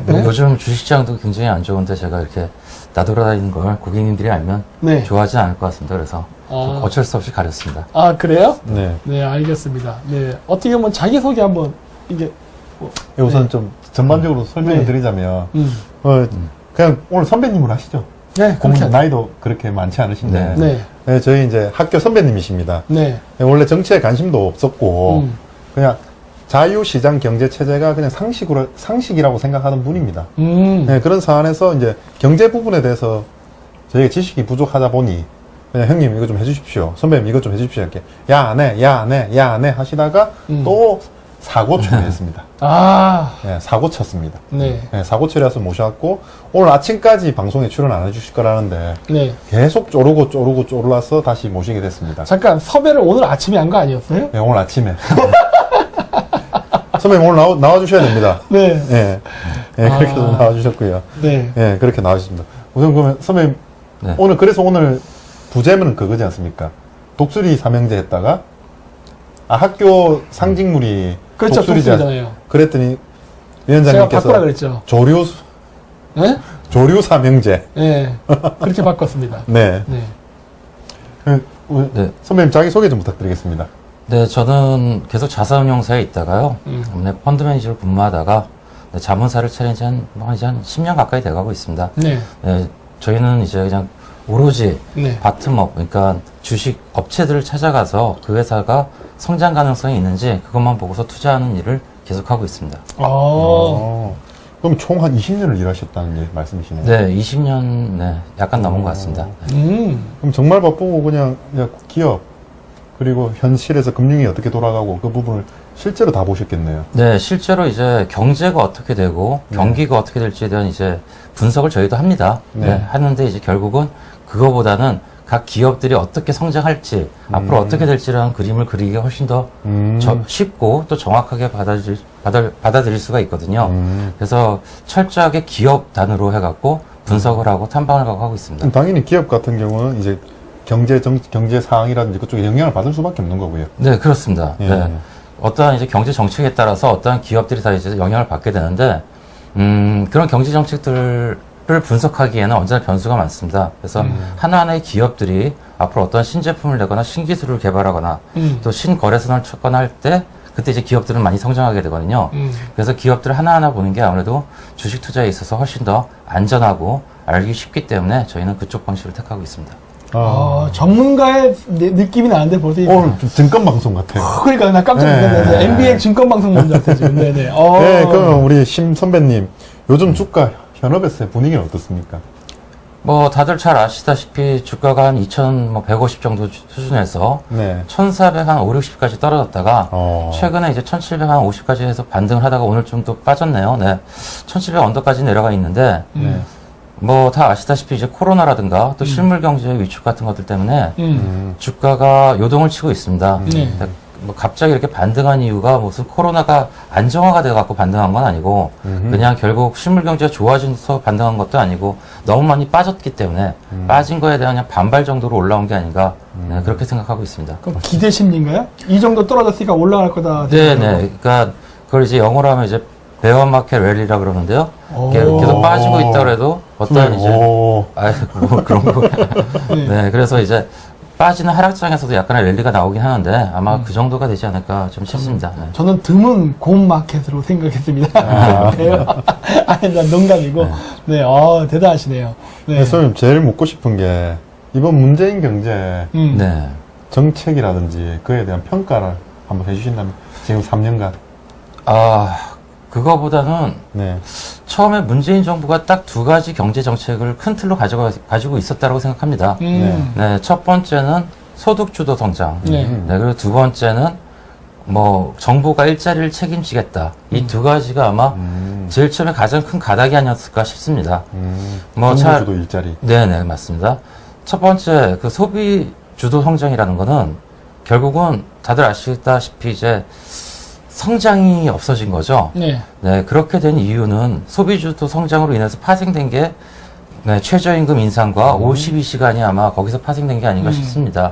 네? 요즘 주식시장도 굉장히 안 좋은데 제가 이렇게 나돌아다니는 걸 고객님들이 알면 네. 좋아하지 않을 것 같습니다. 그래서 좀 어쩔 수 없이 가렸습니다. 아, 그래요? 네. 네, 알겠습니다. 네. 어떻게 보면 자기소개 한번, 이게. 우선 좀 전반적으로 설명을 드리자면, 그냥 오늘 선배님으로 하시죠. 네, 그렇게 하죠. 나이도 그렇게 많지 않으신데. 네. 네, 저희 이제 학교 선배님이십니다. 네. 원래 정치에 관심도 없었고, 그냥 자유시장 경제 체제가 그냥 상식이라고 생각하는 분입니다. 네, 그런 사안에서 이제 경제 부분에 대해서 저희가 지식이 부족하다 보니, 그냥 형님 이거 좀 해주십시오. 선배님 이거 좀 해주십시오. 이렇게, 야, 안 해 하시다가 또 사고 처리했습니다. 아, 예, 사고 쳤습니다. 네. 예, 사고 처리해서 모셔왔고 오늘 아침까지 방송에 출연 안 해주실 거라는데 네. 계속 쪼르라서 다시 모시게 됐습니다. 잠깐, 섭외를 오늘 아침에 한 거 아니었어요? 네, 오늘 아침에. 선배님 오늘 나와주셔야 됩니다. 네. 예, 예, 그렇게 아. 나와주셨고요. 네. 예, 그렇게 나와주셨습니다. 우선 그러면 선배님 네. 그래서 오늘 부제문은 그거지 않습니까? 독수리 삼형제 했다가 학교 상징물이 그렇죠. 독수리잖아요. 그랬더니 제가 위원장님께서 바꾸라 그랬죠. 네? 조류 삼형제. 네. 그렇게 바꿨습니다. 네. 네. 네. 선배님 자기 소개 좀 부탁드리겠습니다. 네, 저는 계속 자산운용사에 있다가요. 네, 펀드 매니저로 근무하다가 네, 자문사를 차린 지 이제 한 10년 가까이 돼가고 있습니다. 네. 네, 저희는 이제 그냥 오로지 네. 바텀업, 그러니까 주식 업체들을 찾아가서 그 회사가 성장 가능성이 있는지 그것만 보고서 투자하는 일을 계속하고 있습니다. 그럼 총 한 20년을 일하셨다는 게 말씀이시네요. 네, 20년, 네, 약간 넘은 것 같습니다. 네. 그럼 정말 바쁘고 그냥 기업 그리고 현실에서 금융이 어떻게 돌아가고 그 부분을 실제로 다 보셨겠네요. 네, 실제로 이제 경제가 어떻게 되고 경기가 어떻게 될지에 대한 이제 분석을 저희도 합니다. 네. 네, 하는데 이제 결국은 그거보다는 각 기업들이 어떻게 성장할지 앞으로 어떻게 될지라는 그림을 그리기가 훨씬 더 쉽고 또 정확하게 받아들일 수가 있거든요. 그래서 철저하게 기업 단으로 해갖고 분석을 하고 탐방을 하고 있습니다. 그럼 당연히 기업 같은 경우는 이제 경제 상황이라든지 그쪽에 영향을 받을 수밖에 없는 거고요. 네, 그렇습니다. 예. 네. 어떠한 이제 경제 정책에 따라서 어떠한 기업들이 다 이제 영향을 받게 되는데, 그런 경제 정책들을 분석하기에는 언제나 변수가 많습니다. 그래서 하나하나의 기업들이 앞으로 어떤 신제품을 내거나 신기술을 개발하거나 또 신거래선을 찾거나 할 때 그때 이제 기업들은 많이 성장하게 되거든요. 그래서 기업들을 하나하나 보는 게 아무래도 주식 투자에 있어서 훨씬 더 안전하고 알기 쉽기 때문에 저희는 그쪽 방식을 택하고 있습니다. 전문가의 느낌이 나는데 벌써 오늘 좀 증권방송 같아요. 그러니까 나 깜짝 놀랐네. 네. MBA 증권방송 먼저 같아 지금. 네네. 네, 그럼 우리 심 선배님 요즘 주가 현업에서의 분위기는 어떻습니까? 뭐 다들 잘 아시다시피 주가가 한 2,150 정도 수준에서 네. 1,400 한 5, 60까지 떨어졌다가 최근에 이제 1,700 한 50까지 해서 반등을 하다가 오늘 좀 또 빠졌네요. 네. 1,700 언더까지 내려가 있는데 네. 뭐 다 아시다시피 이제 코로나라든가 또 실물 경제의 위축 같은 것들 때문에 주가가 요동을 치고 있습니다. 뭐 갑자기 이렇게 반등한 이유가 무슨 코로나가 안정화가 돼갖고 반등한 건 아니고 그냥 결국 실물 경제가 좋아져서 반등한 것도 아니고 너무 많이 빠졌기 때문에 빠진 거에 대한 그냥 반발 정도로 올라온 게 아닌가 네, 그렇게 생각하고 있습니다. 그럼 기대 심리인가요? 이 정도 떨어졌으니까 올라갈 거다. 네네. 그러니까 그걸 이제 영어로 하면 이제 베어 마켓 랠리라 그러는데요. 계속 빠지고 있다 그래도 어떤 이제 뭐 그런 거. 네. 그래서 이제 빠지는 하락장에서도 약간의 랠리가 나오긴 하는데 아마 그 정도가 되지 않을까 좀 싶습니다. 네. 저는 드문 곰 마켓으로 생각했습니다. 아니, 난 농담이고. 네, 대단하시네요. 네. 선생님 제일 묻고 싶은 게 이번 문재인 경제 네. 정책이라든지 그에 대한 평가를 한번 해주신다면 지금 3년간. 그거보다는 네. 처음에 문재인 정부가 딱 두 가지 경제 정책을 큰 틀로 가지고 있었다고 생각합니다. 네, 첫 번째는 소득 주도 성장. 네. 네, 그리고 두 번째는 뭐 정부가 일자리를 책임지겠다. 이 두 가지가 아마 제일 처음에 가장 큰 가닥이 아니었을까 싶습니다. 뭐 정부주도 일자리. 네네, 맞습니다. 첫 번째 그 소비 주도 성장이라는 거는 결국은 다들 아시다시피 이제 성장이 없어진 거죠. 네. 네, 그렇게 된 이유는 소비주도 성장으로 인해서 파생된 게 네, 최저임금 인상과 52시간이 아마 거기서 파생된 게 아닌가 싶습니다.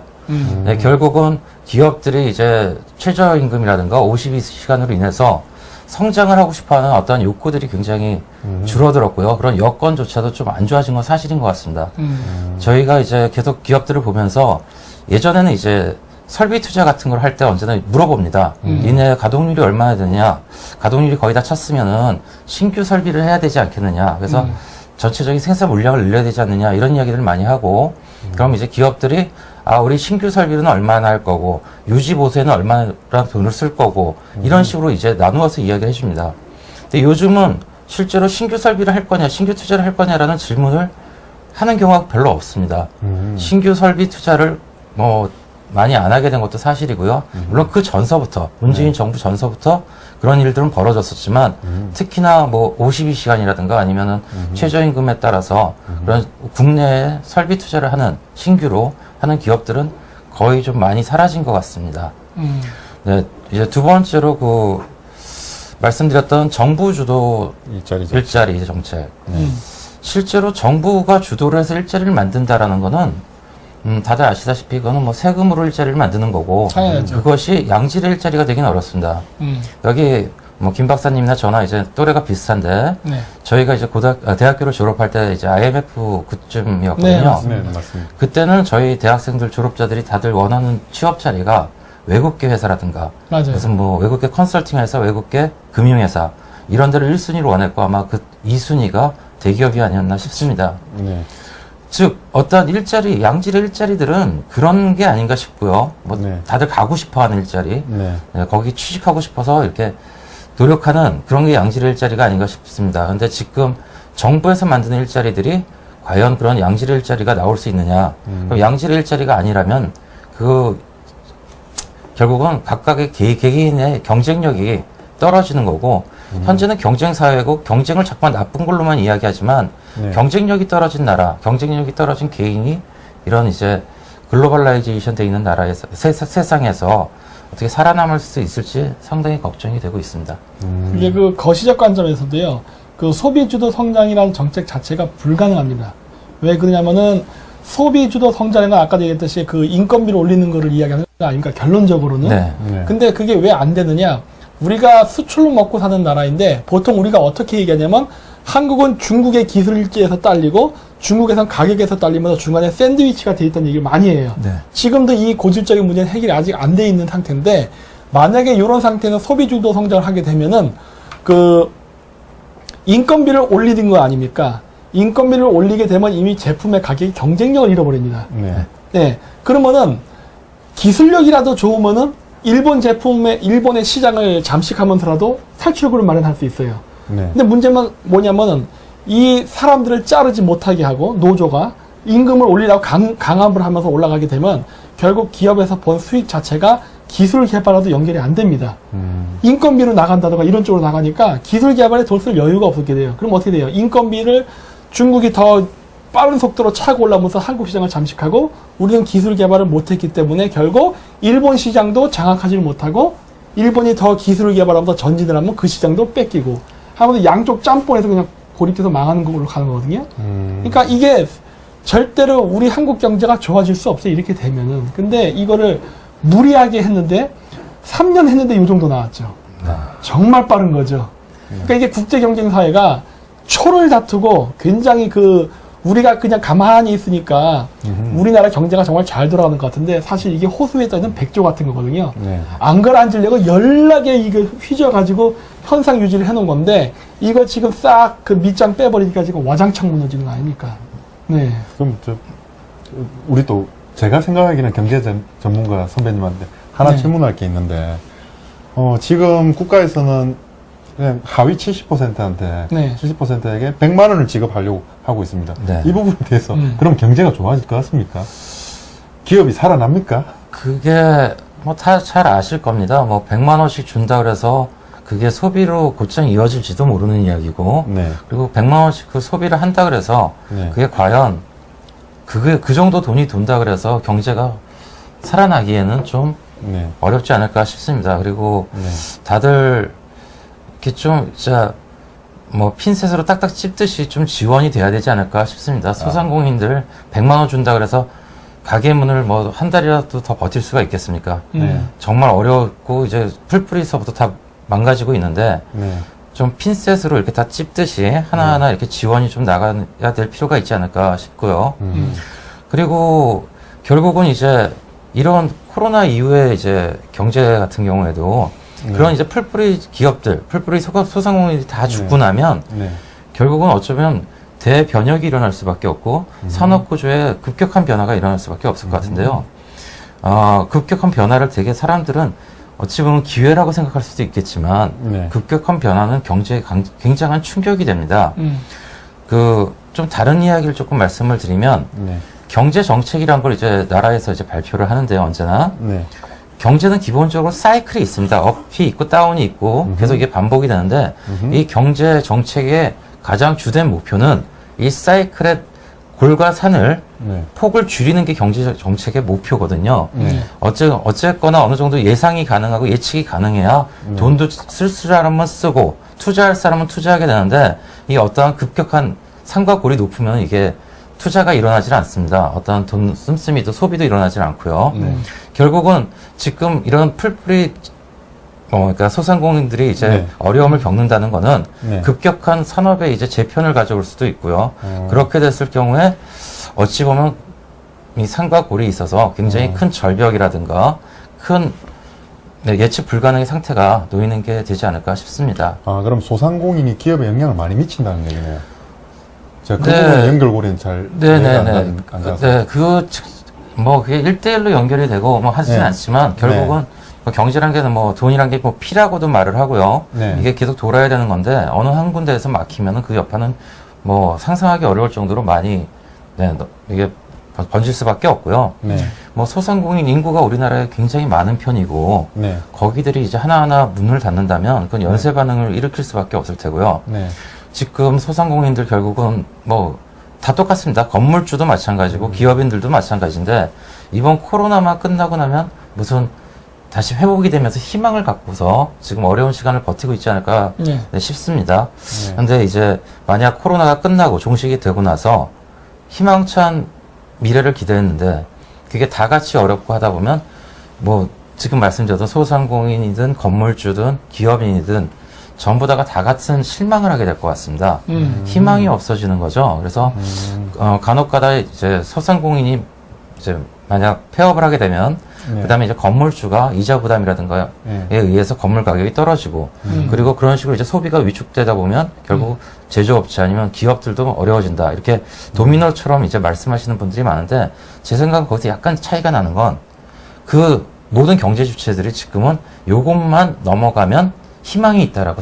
네, 결국은 기업들이 이제 최저임금이라든가 52시간으로 인해서 성장을 하고 싶어하는 어떤 욕구들이 굉장히 줄어들었고요. 그런 여건조차도 좀 안 좋아진 건 사실인 것 같습니다. 저희가 이제 계속 기업들을 보면서 예전에는 이제 설비 투자 같은 걸 할 때 언제나 물어봅니다. 니네 가동률이 얼마나 되냐? 가동률이 거의 다 찼으면은 신규 설비를 해야 되지 않겠느냐? 그래서 전체적인 생산 물량을 늘려야 되지 않느냐? 이런 이야기를 많이 하고, 그럼 이제 기업들이 우리 신규 설비는 얼마나 할 거고, 유지 보수에는 얼마나 돈을 쓸 거고, 이런 식으로 이제 나누어서 이야기를 해줍니다. 근데 요즘은 실제로 신규 설비를 할 거냐, 신규 투자를 할 거냐라는 질문을 하는 경우가 별로 없습니다. 신규 설비 투자를 뭐 많이 안 하게 된 것도 사실이고요. 물론 그 전서부터, 문재인 정부 전서부터 그런 일들은 벌어졌었지만, 특히나 뭐 52시간이라든가 아니면은 최저임금에 따라서 그런 국내에 설비 투자를 하는, 신규로 하는 기업들은 거의 좀 많이 사라진 것 같습니다. 네, 이제 두 번째로 말씀드렸던 정부 주도 일자리 정책. 실제로 정부가 주도를 해서 일자리를 만든다라는 거는, 다들 아시다시피 그거는 뭐 세금으로 일자리를 만드는 거고, 당연하죠. 그것이 양질의 일자리가 되긴 어렵습니다. 여기 뭐 김 박사님이나 저나 이제 또래가 비슷한데, 네. 저희가 이제 대학교를 졸업할 때 이제 IMF 그쯤이었거든요. 네, 네, 맞습니다. 맞습니다. 그때는 저희 대학생들 졸업자들이 다들 원하는 취업 자리가 외국계 회사라든가, 맞아요. 무슨 뭐 외국계 컨설팅 회사, 외국계 금융회사, 이런 데를 1순위로 원했고 아마 그 2순위가 대기업이 아니었나 싶습니다. 네. 즉, 어떤 일자리, 양질의 일자리들은 그런 게 아닌가 싶고요. 뭐, 네. 다들 가고 싶어 하는 일자리, 네. 네, 거기 취직하고 싶어서 이렇게 노력하는 그런 게 양질의 일자리가 아닌가 싶습니다. 근데 지금 정부에서 만드는 일자리들이 과연 그런 양질의 일자리가 나올 수 있느냐. 그럼 양질의 일자리가 아니라면 결국은 각각의 개개인의 경쟁력이 떨어지는 거고, 현재는 경쟁 사회고 경쟁을 자꾸만 나쁜 걸로만 이야기하지만, 네. 경쟁력이 떨어진 나라, 경쟁력이 떨어진 개인이 이런 이제 글로벌라이제이션 돼 있는 나라에서, 세상에서 어떻게 살아남을 수 있을지 상당히 걱정이 되고 있습니다. 이게 그 거시적 관점에서도요, 그 소비주도 성장이라는 정책 자체가 불가능합니다. 왜 그러냐면은 소비주도 성장에는 아까도 얘기했듯이 그 인건비를 올리는 거를 이야기하는 거 아닙니까? 결론적으로는. 네. 네. 근데 그게 왜 안 되느냐? 우리가 수출로 먹고 사는 나라인데 보통 우리가 어떻게 얘기하냐면 한국은 중국의 기술일지에서 딸리고 중국에선 가격에서 딸리면서 중간에 샌드위치가 돼 있다는 얘기를 많이 해요. 네. 지금도 이 고질적인 문제는 해결이 아직 안 돼 있는 상태인데, 만약에 이런 상태에서 소비주도 성장을 하게 되면은 그 인건비를 올리는 거 아닙니까? 인건비를 올리게 되면 이미 제품의 가격이 경쟁력을 잃어버립니다. 네. 네. 그러면은 기술력이라도 좋으면은 일본의 시장을 잠식하면서라도 탈출구를 마련할 수 있어요. 네. 근데 문제는 뭐냐면은 이 사람들을 자르지 못하게 하고 노조가 임금을 올리라고 강압을 하면서 올라가게 되면 결국 기업에서 본 수익 자체가 기술 개발과도 연결이 안 됩니다. 인건비로 나간다든가 이런 쪽으로 나가니까 기술 개발에 돈 쓸 여유가 없게 돼요. 그럼 어떻게 돼요? 인건비를 중국이 더 빠른 속도로 차고 올라오면서 한국 시장을 잠식하고 우리는 기술 개발을 못했기 때문에 결국 일본 시장도 장악하지를 못하고 일본이 더 기술을 개발하면서 전진을 하면 그 시장도 뺏기고 하면서 양쪽 짬뽕에서 그냥 고립돼서 망하는 걸로 가는 거거든요. 그러니까 이게 절대로 우리 한국 경제가 좋아질 수 없어요. 이렇게 되면은. 근데 이거를 무리하게 했는데 3년 했는데 이 정도 나왔죠. 정말 빠른 거죠. 그러니까 이게 국제 경쟁 사회가 초를 다투고 굉장히 우리가 그냥 가만히 있으니까 우리나라 경제가 정말 잘 돌아가는 것 같은데 사실 이게 호수에 떠있는 백조 같은 거거든요. 네. 안 가라앉으려고 연락에 이거 휘저어가지고 현상 유지를 해놓은 건데 이거 지금 싹 그 밑장 빼버리니까 지금 와장창 무너지는 거 아닙니까? 네. 그럼 우리 또 제가 생각하기는 경제 전문가 선배님한테 하나 네. 질문할 게 있는데 지금 국가에서는 그냥 하위 70%한테 네. 70%에게 100만 원을 지급하려고 하고 있습니다. 네. 이 부분에 대해서 그럼 경제가 좋아질 것 같습니까? 기업이 살아납니까? 그게 뭐 다 잘 아실 겁니다. 뭐 100만 원씩 준다 그래서 그게 소비로 곧장 이어질지도 모르는 이야기고, 네. 그리고 100만 원씩 그 소비를 한다 그래서 네. 그게 과연 그 정도 돈이 돈다 그래서 경제가 살아나기에는 좀 네. 어렵지 않을까 싶습니다. 그리고 네. 다들 이렇게 좀 진짜 뭐 핀셋으로 딱딱 찝듯이 좀 지원이 돼야 되지 않을까 싶습니다. 소상공인들 100만 원 준다 그래서 가게 문을 뭐 한 달이라도 더 버틸 수가 있겠습니까? 네. 정말 어렵고 이제 풀뿌리서부터 다 망가지고 있는데 네. 좀 핀셋으로 이렇게 다 찝듯이 하나하나 이렇게 지원이 좀 나가야 될 필요가 있지 않을까 싶고요. 그리고 결국은 이제 이런 코로나 이후에 이제 경제 같은 경우에도 그런 이제 풀뿌리 기업들, 풀뿌리 소상공인들이 다 죽고 나면 네. 결국은 어쩌면 대변혁이 일어날 수밖에 없고 산업 구조에 급격한 변화가 일어날 수밖에 없을 것 같은데요. 급격한 변화를 되게 사람들은 어찌 보면 기회라고 생각할 수도 있겠지만 네. 급격한 변화는 경제에 굉장한 충격이 됩니다. 좀 다른 이야기를 조금 말씀을 드리면 네. 경제 정책이란 걸 이제 나라에서 이제 발표를 하는데요, 언제나. 네. 경제는 기본적으로 사이클이 있습니다. 업이 있고 다운이 있고 계속 이게 반복이 되는데 이 경제 정책의 가장 주된 목표는 이 사이클의 골과 산을 네. 폭을 줄이는 게 경제 정책의 목표거든요. 네. 어쨌거나 어느 정도 예상이 가능하고 예측이 가능해야 돈도 쓸 사람은 쓰고 투자할 사람은 투자하게 되는데 이 어떠한 급격한 산과 골이 높으면 이게 투자가 일어나질 않습니다. 어떠한 돈 씀씀이도 소비도 일어나질 않고요. 네. 결국은 지금 이런 풀뿌리 그러니까 소상공인들이 이제 네. 어려움을 겪는다는 거는 네. 급격한 산업의 이제 재편을 가져올 수도 있고요. 그렇게 됐을 경우에 어찌 보면 이 산과 골이 있어서 굉장히 큰 절벽이라든가 큰 예측 불가능의 상태가 놓이는 게 되지 않을까 싶습니다. 아, 그럼 소상공인이 기업에 영향을 많이 미친다는 얘기네요. 제가 그 네. 부분 연결고리는 잘 이해가 안 가서. 네, 그게 1대1로 연결이 되고 뭐 하지는 네. 않지만 결국은 뭐 경제란 게 뭐 돈이란 게 뭐 피라고도 말을 하고요. 네. 이게 계속 돌아야 되는 건데 어느 한 군데에서 막히면은 그 여파는 뭐 상상하기 어려울 정도로 많이 이게 번질 수밖에 없고요. 네. 뭐 소상공인 인구가 우리나라에 굉장히 많은 편이고 네. 거기들이 이제 하나하나 문을 닫는다면 그건 연쇄 반응을 일으킬 수밖에 없을 테고요. 네. 지금 소상공인들 결국은 뭐 다 똑같습니다. 건물주도 마찬가지고 기업인들도 마찬가지인데 이번 코로나만 끝나고 나면 무슨 다시 회복이 되면서 희망을 갖고서 지금 어려운 시간을 버티고 있지 않을까 싶습니다. 그런데 이제 만약 코로나가 끝나고 종식이 되고 나서 희망찬 미래를 기대했는데 그게 다 같이 어렵고 하다 보면 뭐 지금 말씀드렸던 소상공인이든 건물주든 기업인이든 전부 다가 다 같은 실망을 하게 될 것 같습니다. 희망이 없어지는 거죠. 그래서 간혹가다 이제 소상공인이 이제 만약 폐업을 하게 되면 그다음에 이제 건물주가 이자 부담이라든가에 의해서 건물 가격이 떨어지고 그리고 그런 식으로 이제 소비가 위축되다 보면 결국 제조업체 아니면 기업들도 어려워진다. 이렇게 도미노처럼 이제 말씀하시는 분들이 많은데 제 생각은 거기서 약간 차이가 나는 건 그 모든 경제 주체들이 지금은 요것만 넘어가면 희망이 있다라고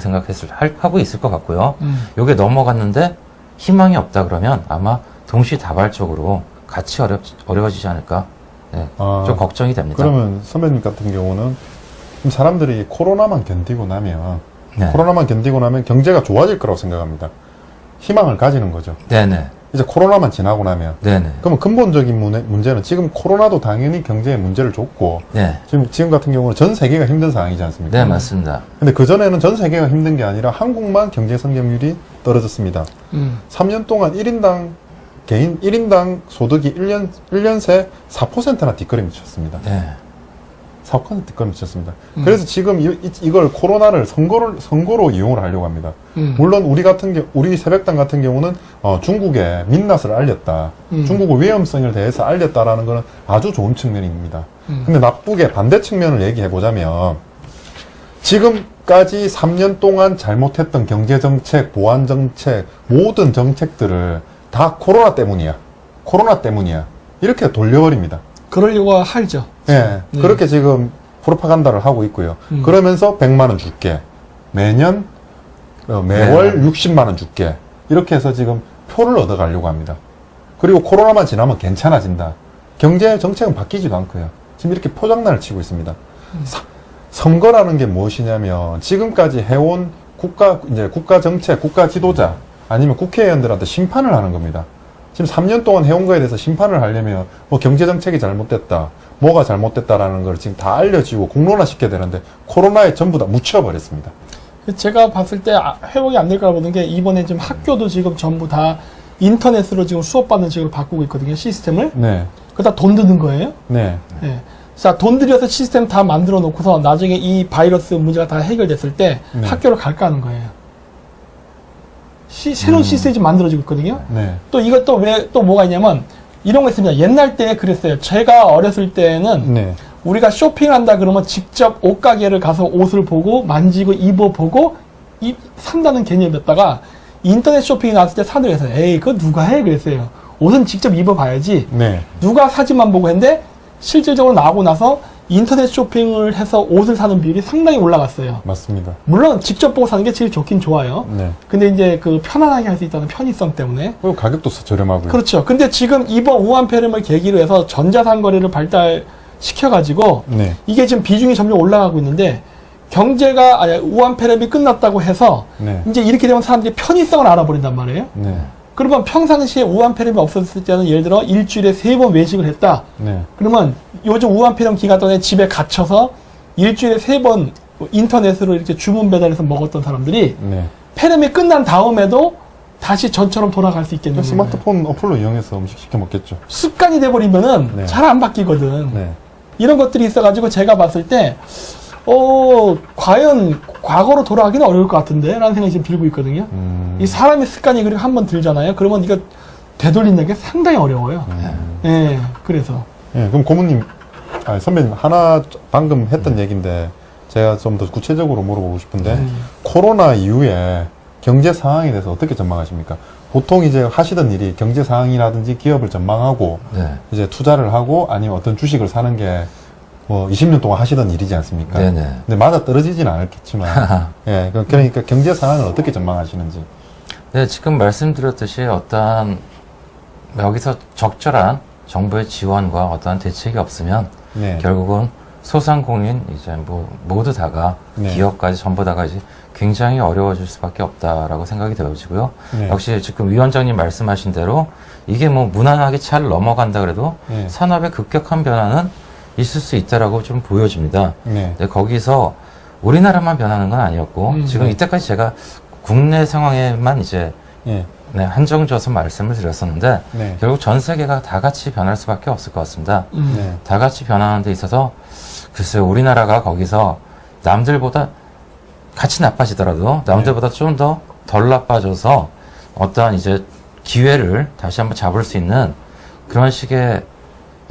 하고 있을 것 같고요. 요게 넘어갔는데 희망이 없다 그러면 아마 동시다발적으로 같이 어려워지지 않을까. 네, 좀 걱정이 됩니다. 그러면 선배님 같은 경우는 지금 사람들이 코로나만 견디고 나면 경제가 좋아질 거라고 생각합니다. 희망을 가지는 거죠. 네네. 이제 코로나만 지나고 나면. 네네. 그러면 근본적인 문제는 지금 코로나도 당연히 경제에 문제를 줬고. 네. 지금 같은 경우는 전 세계가 힘든 상황이지 않습니까? 네, 맞습니다. 근데 그전에는 전 세계가 힘든 게 아니라 한국만 경제 성장률이 떨어졌습니다. 3년 동안 1인당 소득이 1년 새 4%나 뒷걸음이 쳤습니다. 네. 4% 뒷걸음이 쳤습니다. 그래서 지금 이걸 코로나를 선거로 이용을 하려고 합니다. 물론 우리 새벽당 같은 경우는 중국에 민낯을 알렸다. 중국의 위험성에 대해서 알렸다라는 것은 아주 좋은 측면입니다. 근데 나쁘게 반대 측면을 얘기해 보자면 지금까지 3년 동안 잘못했던 경제정책, 보안정책, 모든 정책들을 다 코로나 때문이야. 이렇게 돌려버립니다. 그러려고 하죠. 예. 그렇게 지금 프로파간다를 하고 있고요. 그러면서 100만 원 줄게. 매월 60만 원 줄게. 이렇게 해서 지금 표를 얻어가려고 합니다. 그리고 코로나만 지나면 괜찮아진다. 경제 정책은 바뀌지도 않고요. 지금 이렇게 포장난을 치고 있습니다. 선거라는 게 무엇이냐면 지금까지 해온 국가 정책, 국가 지도자 아니면 국회의원들한테 심판을 하는 겁니다. 지금 3년 동안 해온 거에 대해서 심판을 하려면 뭐 경제정책이 잘못됐다, 뭐가 잘못됐다라는 걸 지금 다 알려지고 공론화 시켜야 되는데 코로나에 전부 다 묻혀버렸습니다. 제가 봤을 때 회복이 안 될 거라 보는 게 이번에 지금 학교도 지금 전부 다 인터넷으로 지금 수업받는 식으로 바꾸고 있거든요, 시스템을. 네. 그다 돈 드는 거예요. 네. 네. 자, 돈 들여서 시스템 다 만들어 놓고서 나중에 이 바이러스 문제가 다 해결됐을 때 학교를 갈까 하는 거예요. 새로운 시스템이 좀 만들어지고 있거든요. 네. 또 이것 또 뭐가 있냐면 이런 거 있습니다. 옛날 때 그랬어요. 제가 어렸을 때는 우리가 쇼핑한다 그러면 직접 옷가게를 가서 옷을 보고 만지고 입어보고 산다는 개념이었다가 인터넷 쇼핑이 나왔을 때 사들 해서 에이 그거 누가 해 그랬어요. 옷은 직접 입어봐야지. 누가 사진만 보고 했는데 실질적으로 나오고 나서 인터넷 쇼핑을 해서 옷을 사는 비율이 상당히 올라갔어요. 맞습니다. 물론 직접 보고 사는 게 제일 좋긴 좋아요. 네. 근데 이제 그 편안하게 할 수 있다는 편의성 때문에. 그리고 가격도 저렴하고요. 그렇죠. 근데 지금 이번 우한폐렴을 계기로 해서 전자상거래를 발달시켜가지고 네. 이게 지금 비중이 점점 올라가고 있는데 경제가 우한폐렴이 끝났다고 해서 네. 이제 이렇게 되면 사람들이 편의성을 알아버린단 말이에요. 네. 그러면 평상시에 우한폐렴이 없었을 때는 예를 들어 일주일에 3번 외식을 했다. 네. 그러면 요즘 우한폐렴 기간 동안에 집에 갇혀서 일주일에 3번 인터넷으로 이렇게 주문 배달해서 먹었던 사람들이 네. 폐렴이 끝난 다음에도 다시 전처럼 돌아갈 수 있겠는 거예요. 스마트폰 어플로 이용해서 음식 시켜 먹겠죠. 습관이 돼버리면은 네. 잘 안 바뀌거든. 네. 이런 것들이 있어가지고 제가 봤을 때, 과연 과거로 돌아가기는 어려울 것 같은데? 라는 생각이 지금 들고 있거든요. 이 사람의 습관이 그리고 한번 들잖아요. 그러면 이거 되돌리는 게 상당히 어려워요. 예, 그래서. 예, 그럼 고모님, 선배님, 하나 방금 했던 얘기인데, 제가 좀 더 구체적으로 물어보고 싶은데, 코로나 이후에 경제 상황에 대해서 어떻게 전망하십니까? 보통 이제 하시던 일이 경제 상황이라든지 기업을 전망하고, 네. 이제 투자를 하고, 아니면 어떤 주식을 사는 게, 뭐, 20년 동안 하시던 일이지 않습니까? 네네. 근데 맞아 떨어지지는 않겠지만, 예, 그러니까 경제 상황을 어떻게 전망하시는지. 네, 지금 말씀드렸듯이 어떠한 여기서 적절한 정부의 지원과 어떠한 대책이 없으면 네. 결국은 소상공인 이제 뭐 모두 다가 네. 기업까지 전부 다가 이제 굉장히 어려워질 수밖에 없다라고 생각이 되어지고요. 네. 역시 지금 위원장님 말씀하신 대로 이게 뭐 무난하게 잘 넘어간다 그래도 네. 산업의 급격한 변화는 있을 수 있다라고 좀 보여집니다. 네. 근데 거기서 우리나라만 변하는 건 아니었고 지금 네. 이때까지 제가 국내 상황에만 이제 예. 네, 한정져서 말씀을 드렸었는데 네. 결국 전 세계가 다 같이 변할 수밖에 없을 것 같습니다. 네. 다 같이 변하는 데 있어서 글쎄요, 우리나라가 거기서 남들보다 같이 나빠지더라도 남들보다 좀 더 덜 나빠져서 어떠한 이제 기회를 다시 한번 잡을 수 있는 그런 식의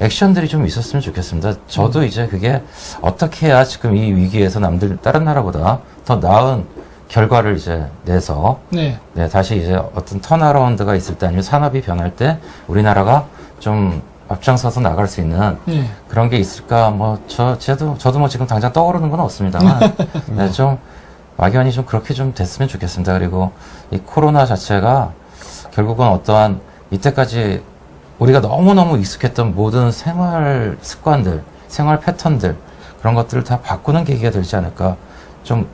액션들이 좀 있었으면 좋겠습니다. 저도 이제 그게 어떻게 해야 지금 이 위기에서 다른 나라보다 더 나은 결과를 이제 내서 네. 네, 다시 이제 어떤 턴어라운드가 있을 때 아니면 산업이 변할 때 우리나라가 좀 앞장서서 나갈 수 있는 네. 그런 게 있을까 뭐 저도 뭐 지금 당장 떠오르는 건 없습니다만 네, 좀 막연히 좀 그렇게 좀 됐으면 좋겠습니다. 그리고 이 코로나 자체가 결국은 어떠한 이때까지 우리가 너무너무 익숙했던 모든 생활 습관들, 생활 패턴들 그런 것들을 다 바꾸는 계기가 되지 않을까 좀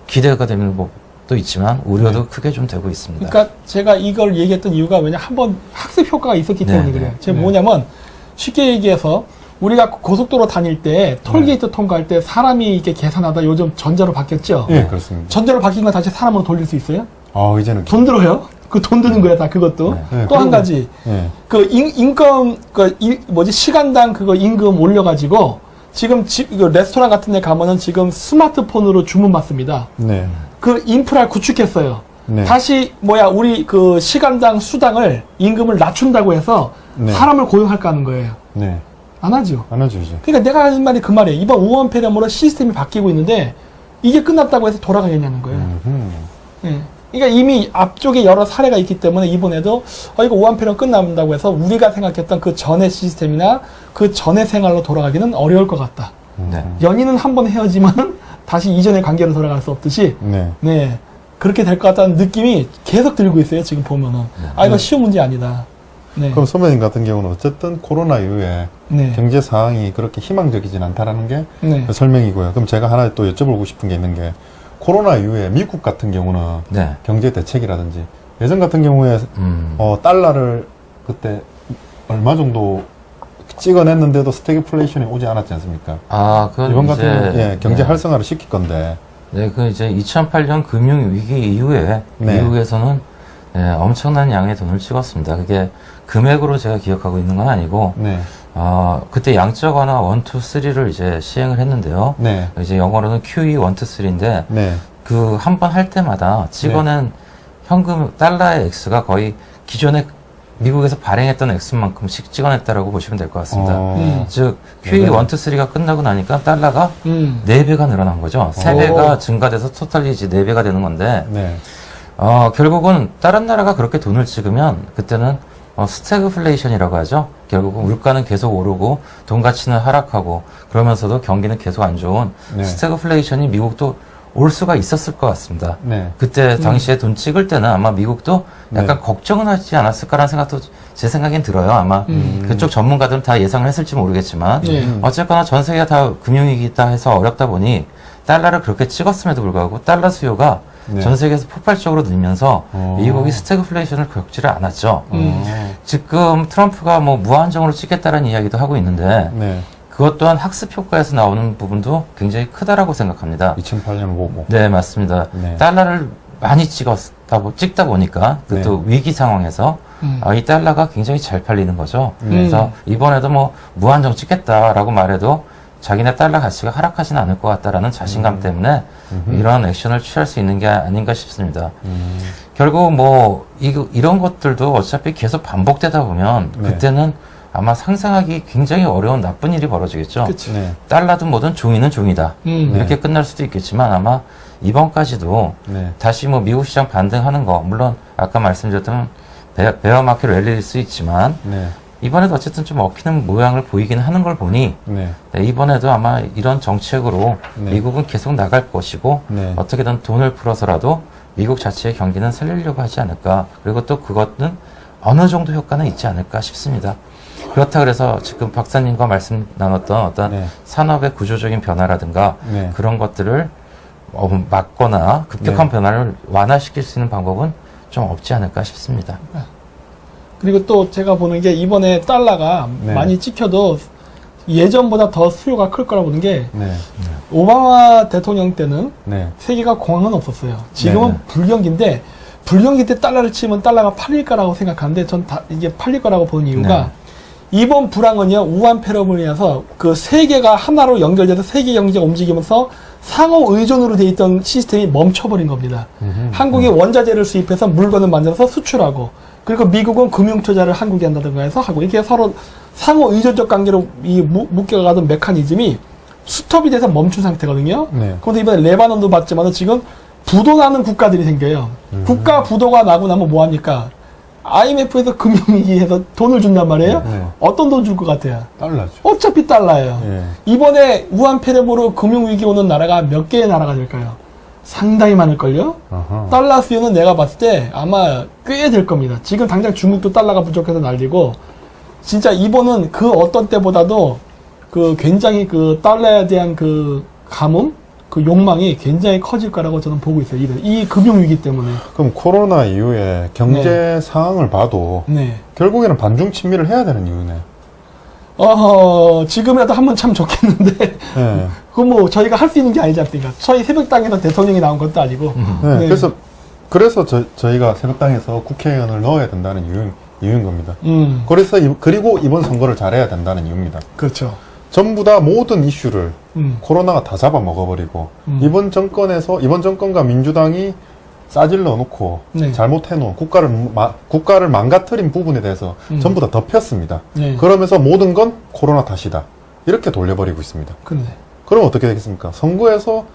기대가 되는 것도 있지만 우려도 크게 좀 되고 있습니다. 그러니까 제가 이걸 얘기했던 이유가 왜냐 한번 학습 효과가 있었기 네, 때문에 네. 그래요. 제가 뭐냐면 쉽게 얘기해서 우리가 고속도로 다닐 때 톨게이트 통과할 때 사람이 이렇게 계산하다 요즘 전자로 바뀌었죠. 예, 그렇습니다. 전자로 바뀐 건 다시 사람으로 돌릴 수 있어요? 이제는. 돈 들어요? 그 돈 드는 거야 다 그것도. 네, 또 한 그리고- 가지 예. 그 인건 시간당 그거 임금 올려가지고 지금 이거 레스토랑 같은 데 가면은 지금 스마트폰으로 주문 받습니다. 네. 그 인프라를 구축했어요. 네. 다시 우리 그 시간당 수당을 임금을 낮춘다고 해서 네. 사람을 고용할까 하는 거예요. 네. 안 하죠. 안 하죠, 이제. 그러니까 내가 하는 말이 그 말이에요. 이번 우원폐렴으로 시스템이 바뀌고 있는데 이게 끝났다고 해서 돌아가겠냐는 거예요. 예. 그러니까 이미 앞쪽에 여러 사례가 있기 때문에 이번에도 이거 우한폐렴 끝난다고 해서 우리가 생각했던 그 전의 시스템이나 그 전의 생활로 돌아가기는 어려울 것 같다. 네. 연인은 한 번 헤어지면 다시 이전의 관계로 돌아갈 수 없듯이 네. 네 그렇게 될 것 같다는 느낌이 계속 들고 있어요. 지금 보면은 이거 쉬운 문제 아니다. 네. 그럼 선배님 같은 경우는 어쨌든 코로나 이후에 네. 경제 상황이 그렇게 희망적이진 않다라는 게 네. 설명이고요. 그럼 제가 하나 또 여쭤보고 싶은 게 있는 게 코로나 이후에 미국 같은 경우는 네. 경제 대책이라든지 예전 같은 경우에 달러를 그때 얼마 정도 찍어냈는데도 스태그플레이션이 오지 않았지 않습니까? 그건 이번 이제 같은 경우 경제 네. 활성화를 시킬 건데 네, 그 이제 2008년 금융위기 이후에 네. 미국에서는 네, 엄청난 양의 돈을 찍었습니다. 그게 금액으로 제가 기억하고 있는 건 아니고 네. 그때 양적 완화 1, 2, 3를 이제 시행을 했는데요. 네. 이제 영어로는 QE 1, 2, 3인데 네. 그 한 번 할 때마다 찍어낸 현금 달러의 액수가 거의 기존에 미국에서 발행했던 액수만큼씩 찍어냈다라고 보시면 될 것 같습니다. 즉 QE 1, 2, 3가 끝나고 나니까 달러가 4배가 늘어난 거죠. 3배가 증가돼서 토탈리 이제 4배가 되는 건데 네. 결국은 다른 나라가 그렇게 돈을 찍으면 그때는 스태그플레이션이라고 하죠. 결국은 물가는 계속 오르고 돈 가치는 하락하고 그러면서도 경기는 계속 안 좋은 네. 스태그플레이션이 미국도 올 수가 있었을 것 같습니다. 네. 그때 당시에 돈 찍을 때는 아마 미국도 약간 네. 걱정은 하지 않았을까라는 생각도 제 생각엔 들어요. 아마 그쪽 전문가들은 다 예상을 했을지 모르겠지만 어쨌거나 전 세계가 다 금융위기다 해서 어렵다 보니 달러를 그렇게 찍었음에도 불구하고 달러 수요가 네. 전 세계에서 폭발적으로 늘면서 미국이 스태그플레이션을 겪지를 않았죠. 지금 트럼프가 뭐 무한정으로 찍겠다라는 이야기도 하고 있는데 네. 그것 또한 학습 효과에서 나오는 부분도 굉장히 크다라고 생각합니다. 2008년 보고. 네, 맞습니다. 네. 달러를 많이 찍다 보니까 그것도 위기 상황에서 이 달러가 굉장히 잘 팔리는 거죠. 그래서 이번에도 뭐 무한정 찍겠다라고 말해도 자기네 달러 가치가 하락하지는 않을 것 같다라는 자신감 때문에 이런 액션을 취할 수 있는 게 아닌가 싶습니다. 결국 뭐 이런 것들도 어차피 계속 반복되다 보면 네. 그때는 아마 상상하기 굉장히 어려운 나쁜 일이 벌어지겠죠. 그치. 네. 달러든 뭐든 종이는 종이다. 이렇게 끝날 수도 있겠지만 아마 이번까지도 네. 다시 뭐 미국 시장 반등하는 거 물론 아까 말씀드렸던 베어마켓 랠리일 수 있지만 네. 이번에도 어쨌든 좀 먹히는 모양을 보이기는 하는 걸 보니 네. 네, 이번에도 아마 이런 정책으로 네. 미국은 계속 나갈 것이고 네. 어떻게든 돈을 풀어서라도 미국 자체의 경기는 살리려고 하지 않을까. 그리고 또 그것은 어느 정도 효과는 있지 않을까 싶습니다. 그렇다 그래서 지금 박사님과 말씀 나눴던 어떤 네. 산업의 구조적인 변화라든가 네. 그런 것들을 막거나 급격한 네. 변화를 완화시킬 수 있는 방법은 좀 없지 않을까 싶습니다. 그리고 또 제가 보는 게 이번에 달러가 네. 많이 찍혀도 예전보다 더 수요가 클 거라고 보는 게 네. 오바마 대통령 때는 네. 세계가 공황은 없었어요. 지금은 네네. 불경기인데 불경기 때 달러를 치면 달러가 팔릴 거라고 생각하는데 전 이게 팔릴 거라고 보는 이유가 네. 이번 불황은요 우한 폐렴으로 인해서 그 세계가 하나로 연결돼서 세계 경제가 움직이면서 상호 의존으로 돼 있던 시스템이 멈춰버린 겁니다. 한국이 원자재를 수입해서 물건을 만들어서 수출하고 그리고 미국은 금융투자를 한국에 한다든가 해서 하고 이렇게 서로 상호 의존적 관계로 묶여가던 메커니즘이 스톱이 돼서 멈춘 상태거든요. 네. 그런데 이번에 레바논도 봤지만 지금 부도나는 국가들이 생겨요. 국가 부도가 나고 나면 뭐합니까? IMF에서 금융위기에서 돈을 준단 말이에요. 네. 어떤 돈 줄 것 같아요? 달러죠. 어차피 달러예요. 예. 이번에 우한 폐렴으로 금융위기 오는 나라가 몇 개의 나라가 될까요? 상당히 많을걸요? 아하. 달러 수요는 내가 봤을 때 아마 꽤 될 겁니다. 지금 당장 중국도 달러가 부족해서 난리고, 진짜 이번은 그 어떤 때보다도 그 굉장히 그 달러에 대한 그 가뭄? 그 욕망이 굉장히 커질 거라고 저는 보고 있어요. 이 금융위기 때문에. 그럼 코로나 이후에 경제 상황을 봐도 네. 결국에는 반중 친밀을 해야 되는 이유네. 지금이라도 하면 참 좋겠는데, 네. 그건 뭐 저희가 할 수 있는 게 아니지 않습니까? 저희 새벽당에서 대통령이 나온 것도 아니고. 네. 네. 그래서 저희가 새벽당에서 국회의원을 넣어야 된다는 이유인 겁니다. 그래서 그리고 이번 선거를 잘해야 된다는 이유입니다. 그렇죠. 전부 다 모든 이슈를 코로나가 다 잡아먹어버리고 이번 정권과 민주당이 싸질러 놓고 네. 잘못해놓은 국가를 망가뜨린 부분에 대해서 전부 다 덮였습니다. 네. 그러면서 모든 건 코로나 탓이다. 이렇게 돌려버리고 있습니다. 근데. 그럼 어떻게 되겠습니까? 선거에서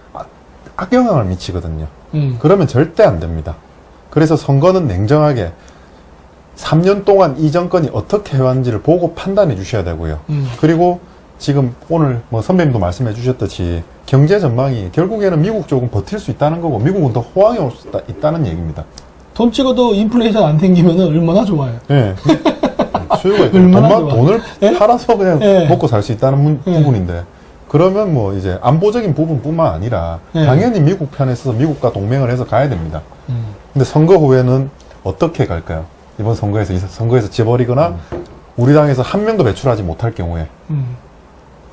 악영향을 미치거든요. 그러면 절대 안 됩니다. 그래서 선거는 냉정하게 3년 동안 이 정권이 어떻게 해왔는지를 보고 판단해 주셔야 되고요. 그리고 지금 오늘 뭐 선배님도 말씀해 주셨듯이 경제 전망이 결국에는 미국 쪽은 버틸 수 있다는 거고 미국은 더 호황이 올 수 있다는 얘기입니다. 돈 찍어도 인플레이션 안 생기면 얼마나 좋아요. 네. 수요가 있고 얼마나 좋아. 돈을 예? 팔아서 그냥 예. 먹고 살 수 있다는 부분인데 그러면 뭐 이제 안보적인 부분뿐만 아니라 예. 당연히 미국 편에 서서 미국과 동맹을 해서 가야 됩니다. 근데 선거 후에는 어떻게 갈까요? 이번 선거에서 지버리거나 우리 당에서 한 명도 배출하지 못할 경우에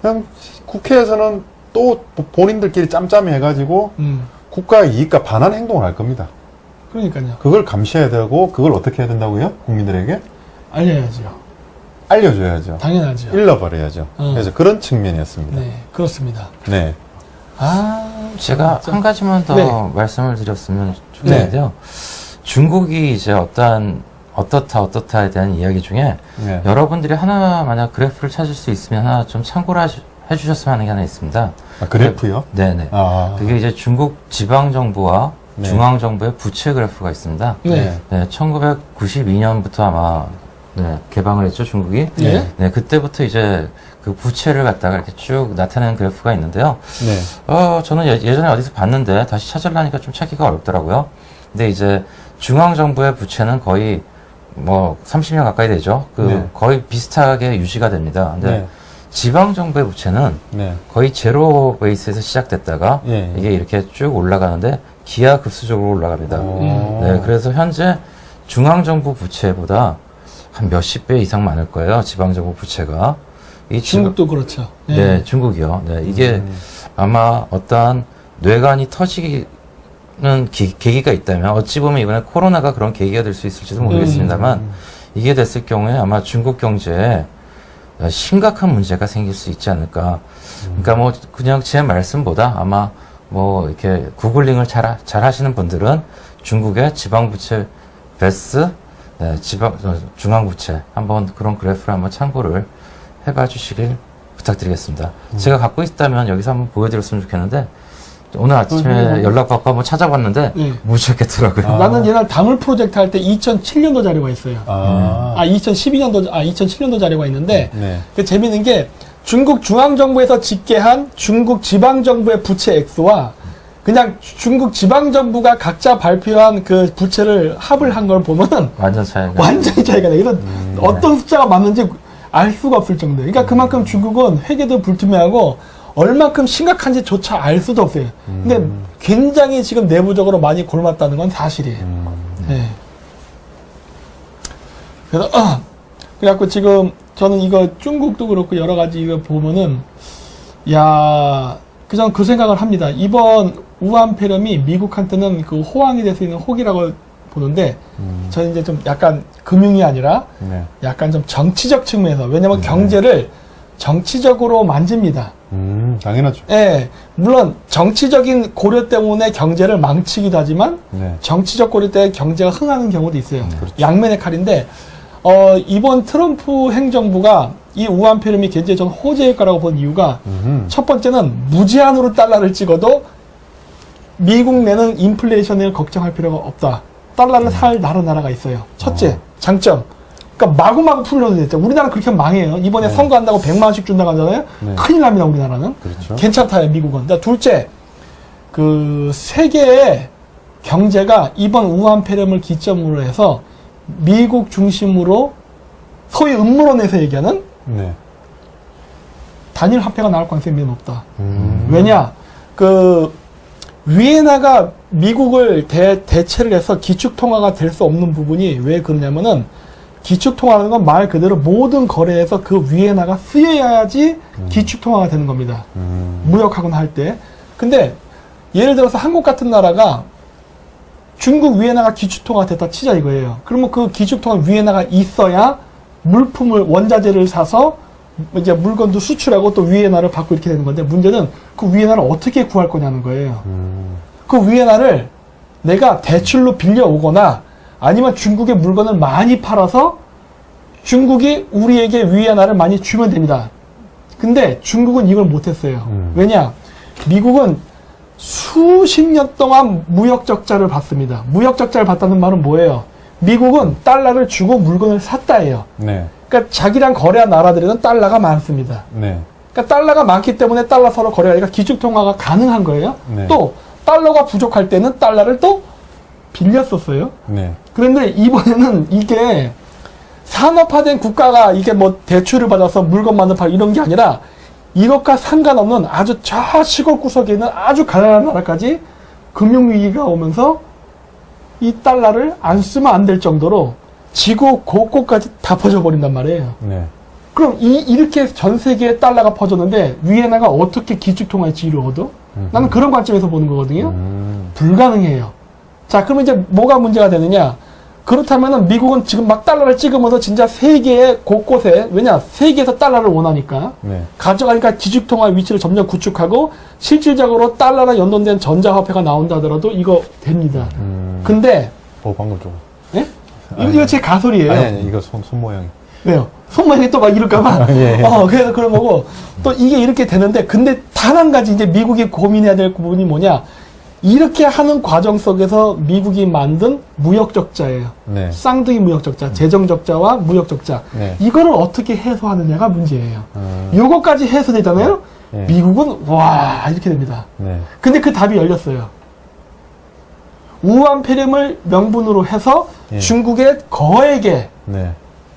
그냥 국회에서는 또 본인들끼리 짬짬이 해가지고 국가의 이익과 반한 행동을 할 겁니다. 그러니까요. 그걸 감시해야 되고 그걸 어떻게 해야 된다고요? 국민들에게? 알려야죠. 알려줘야죠. 당연하죠. 일러버려야죠. 그래서 그런 측면이었습니다. 네, 그렇습니다. 네. 제가 진짜. 한 가지만 더 네. 말씀을 드렸으면 좋겠는데요. 중국이 이제 어떻다에 대한 이야기 중에 네. 여러분들이 하나 만약 그래프를 찾을 수 있으면 하나 좀 참고를 해주셨으면 하는 게 하나 있습니다. 아, 그래프요? 네네. 아. 그게 이제 중국 지방정부와 네. 중앙정부의 부채 그래프가 있습니다. 네. 네, 1992년부터 아마 네, 개방을 했죠, 중국이. 네. 네, 그때부터 이제 그 부채를 갖다가 이렇게 쭉 나타내는 그래프가 있는데요. 네. 저는 예전에 어디서 봤는데 다시 찾으려니까 좀 찾기가 어렵더라고요. 근데 이제 중앙정부의 부채는 거의 뭐 30년 가까이 되죠. 네. 거의 비슷하게 유지가 됩니다. 근데 네. 지방정부의 부채는 네. 거의 제로 베이스에서 시작됐다가 예. 이게 이렇게 쭉 올라가는데 기하급수적으로 올라갑니다. 네, 그래서 현재 중앙정부 부채보다 한 몇십 배 이상 많을 거예요. 지방정부 부채가. 이 중국도 그렇죠. 네, 중국이요. 네, 이게 아마 어떠한 뇌관이 터지는 계기가 있다면 어찌 보면 이번에 코로나가 그런 계기가 될 수 있을지도 모르겠습니다만 이게 됐을 경우에 아마 중국 경제에 심각한 문제가 생길 수 있지 않을까. 그러니까 뭐 그냥 제 말씀보다 아마 뭐 이렇게 구글링을 잘 하시는 분들은 중국의 지방부채 베스, 네, 중앙부채 한번 그런 그래프를 한번 참고를 해봐 주시길 부탁드리겠습니다. 제가 갖고 있다면 여기서 한번 보여드렸으면 좋겠는데 오늘 아침에 연락받고 한번 찾아봤는데 못 찾겠더라고요. 나는 옛날 다물 프로젝트 할 때 2007년도 자료가 있어요. 2007년도 자료가 있는데 네. 그 재밌는 게 중국 중앙정부에서 집계한 중국 지방정부의 부채 액수와 그냥 중국 지방정부가 각자 발표한 그 부채를 합을 한 걸 보면은 완전 차이가. 완전히 차이가 나요. 그래서 어떤 숫자가 맞는지 알 수가 없을 정도예요. 그러니까 그만큼 중국은 회계도 불투명하고 얼만큼 심각한지조차 알 수도 없어요. 근데 굉장히 지금 내부적으로 많이 골맞다는 건 사실이에요. 네. 그래서 그래갖고 지금 저는 이거 중국도 그렇고 여러 가지 이거 보면은 야 그냥 그 생각을 합니다. 이번 우한 폐렴이 미국한테는 그 호황이 될 수 있는 혹이라고 보는데 저는 이제 좀 약간 금융이 아니라 네. 약간 좀 정치적 측면에서 왜냐면 경제를 정치적으로 만집니다. 당연하죠. 예, 물론 정치적인 고려 때문에 경제를 망치기도 하지만 네. 정치적 고려 때문에 경제가 흥하는 경우도 있어요. 그렇죠. 양면의 칼인데 이번 트럼프 행정부가 이 우한 폐렴이 굉장히 전 호재일 거라고 본 이유가 첫 번째는 무제한으로 달러를 찍어도 미국 내는 인플레이션을 걱정할 필요가 없다. 달러를 살 나라가 있어요. 첫째, 장점. 그러니까 마구마구 풀려도 됐죠. 우리나라는 그렇게 하면 망해요. 이번에 네. 선거한다고 100만 원씩 준다고 하잖아요. 네. 큰일 납니다, 우리나라는. 그렇죠. 괜찮다요, 미국은. 둘째, 그 세계의 경제가 이번 우한 폐렴을 기점으로 해서 미국 중심으로 소위 음모론에서 얘기하는 네. 단일 화폐가 나올 가능성이 매우 높다. 왜냐, 그 위에나가 미국을 대체를 해서 기축통화가 될 수 없는 부분이 왜 그러냐면은 기축통화라는 건 말 그대로 모든 거래에서 그 위에나가 쓰여야지 기축통화가 되는 겁니다. 무역하거나 할 때. 근데 예를 들어서 한국 같은 나라가 중국 위에나가 기축통화가 됐다 치자 이거예요. 그러면 그 기축통화 위에나가 있어야 물품을 원자재를 사서 이제 물건도 수출하고 또 위에나를 받고 이렇게 되는 건데 문제는 그 위에나를 어떻게 구할 거냐는 거예요. 그 위에나를 내가 대출로 빌려오거나 아니면 중국의 물건을 많이 팔아서 중국이 우리에게 위에나를 많이 주면 됩니다. 근데 중국은 이걸 못했어요. 왜냐? 미국은 수십 년 동안 무역 적자를 받습니다. 무역 적자를 받다는 말은 뭐예요? 미국은 달러를 주고 물건을 샀다예요. 네. 그러니까 자기랑 거래한 나라들에는 달러가 많습니다. 네. 그러니까 달러가 많기 때문에 달러 서로 거래하니까 기축통화가 가능한 거예요. 네. 또 달러가 부족할 때는 달러를 또 빌렸었어요. 네. 그런데 이번에는 이게 산업화된 국가가 이게 뭐 대출을 받아서 물건만을 팔고 이런 게 아니라 이것과 상관없는 아주 저 시골 구석에 있는 아주 가난한 나라까지 금융위기가 오면서 이 달러를 안 쓰면 안 될 정도로 지구 곳곳까지 다 퍼져버린단 말이에요. 네. 그럼 이렇게 전 세계에 달러가 퍼졌는데 위에나가 어떻게 기축통화의 지위를 얻어? 나는 그런 관점에서 보는 거거든요. 불가능해요. 자, 그러면 이제 뭐가 문제가 되느냐? 그렇다면은 미국은 지금 막 달러를 찍으면서 진짜 세계의 곳곳에, 왜냐? 세계에서 달러를 원하니까. 네. 가져가니까 기축통화의 위치를 점점 구축하고 실질적으로 달러랑 연동된 전자화폐가 나온다 하더라도 이거 됩니다. 근데, 방금 좀. 예? 이거 제 가설이에요. 아니, 이거 손 모양이. 왜요? 손모양이 또 막 이럴까봐. 예. 그래서 그런 거고. 또 이게 이렇게 되는데, 근데 단 한 가지 이제 미국이 고민해야 될 부분이 뭐냐. 이렇게 하는 과정 속에서 미국이 만든 무역 적자예요. 네. 쌍둥이 무역 적자, 재정 적자와 무역 적자. 네. 이거를 어떻게 해소하느냐가 문제예요. 요거까지 해소되잖아요. 네. 미국은 와 이렇게 됩니다. 네. 근데 그 답이 열렸어요. 우한 폐렴을 명분으로 해서 예. 중국의 거액의 네.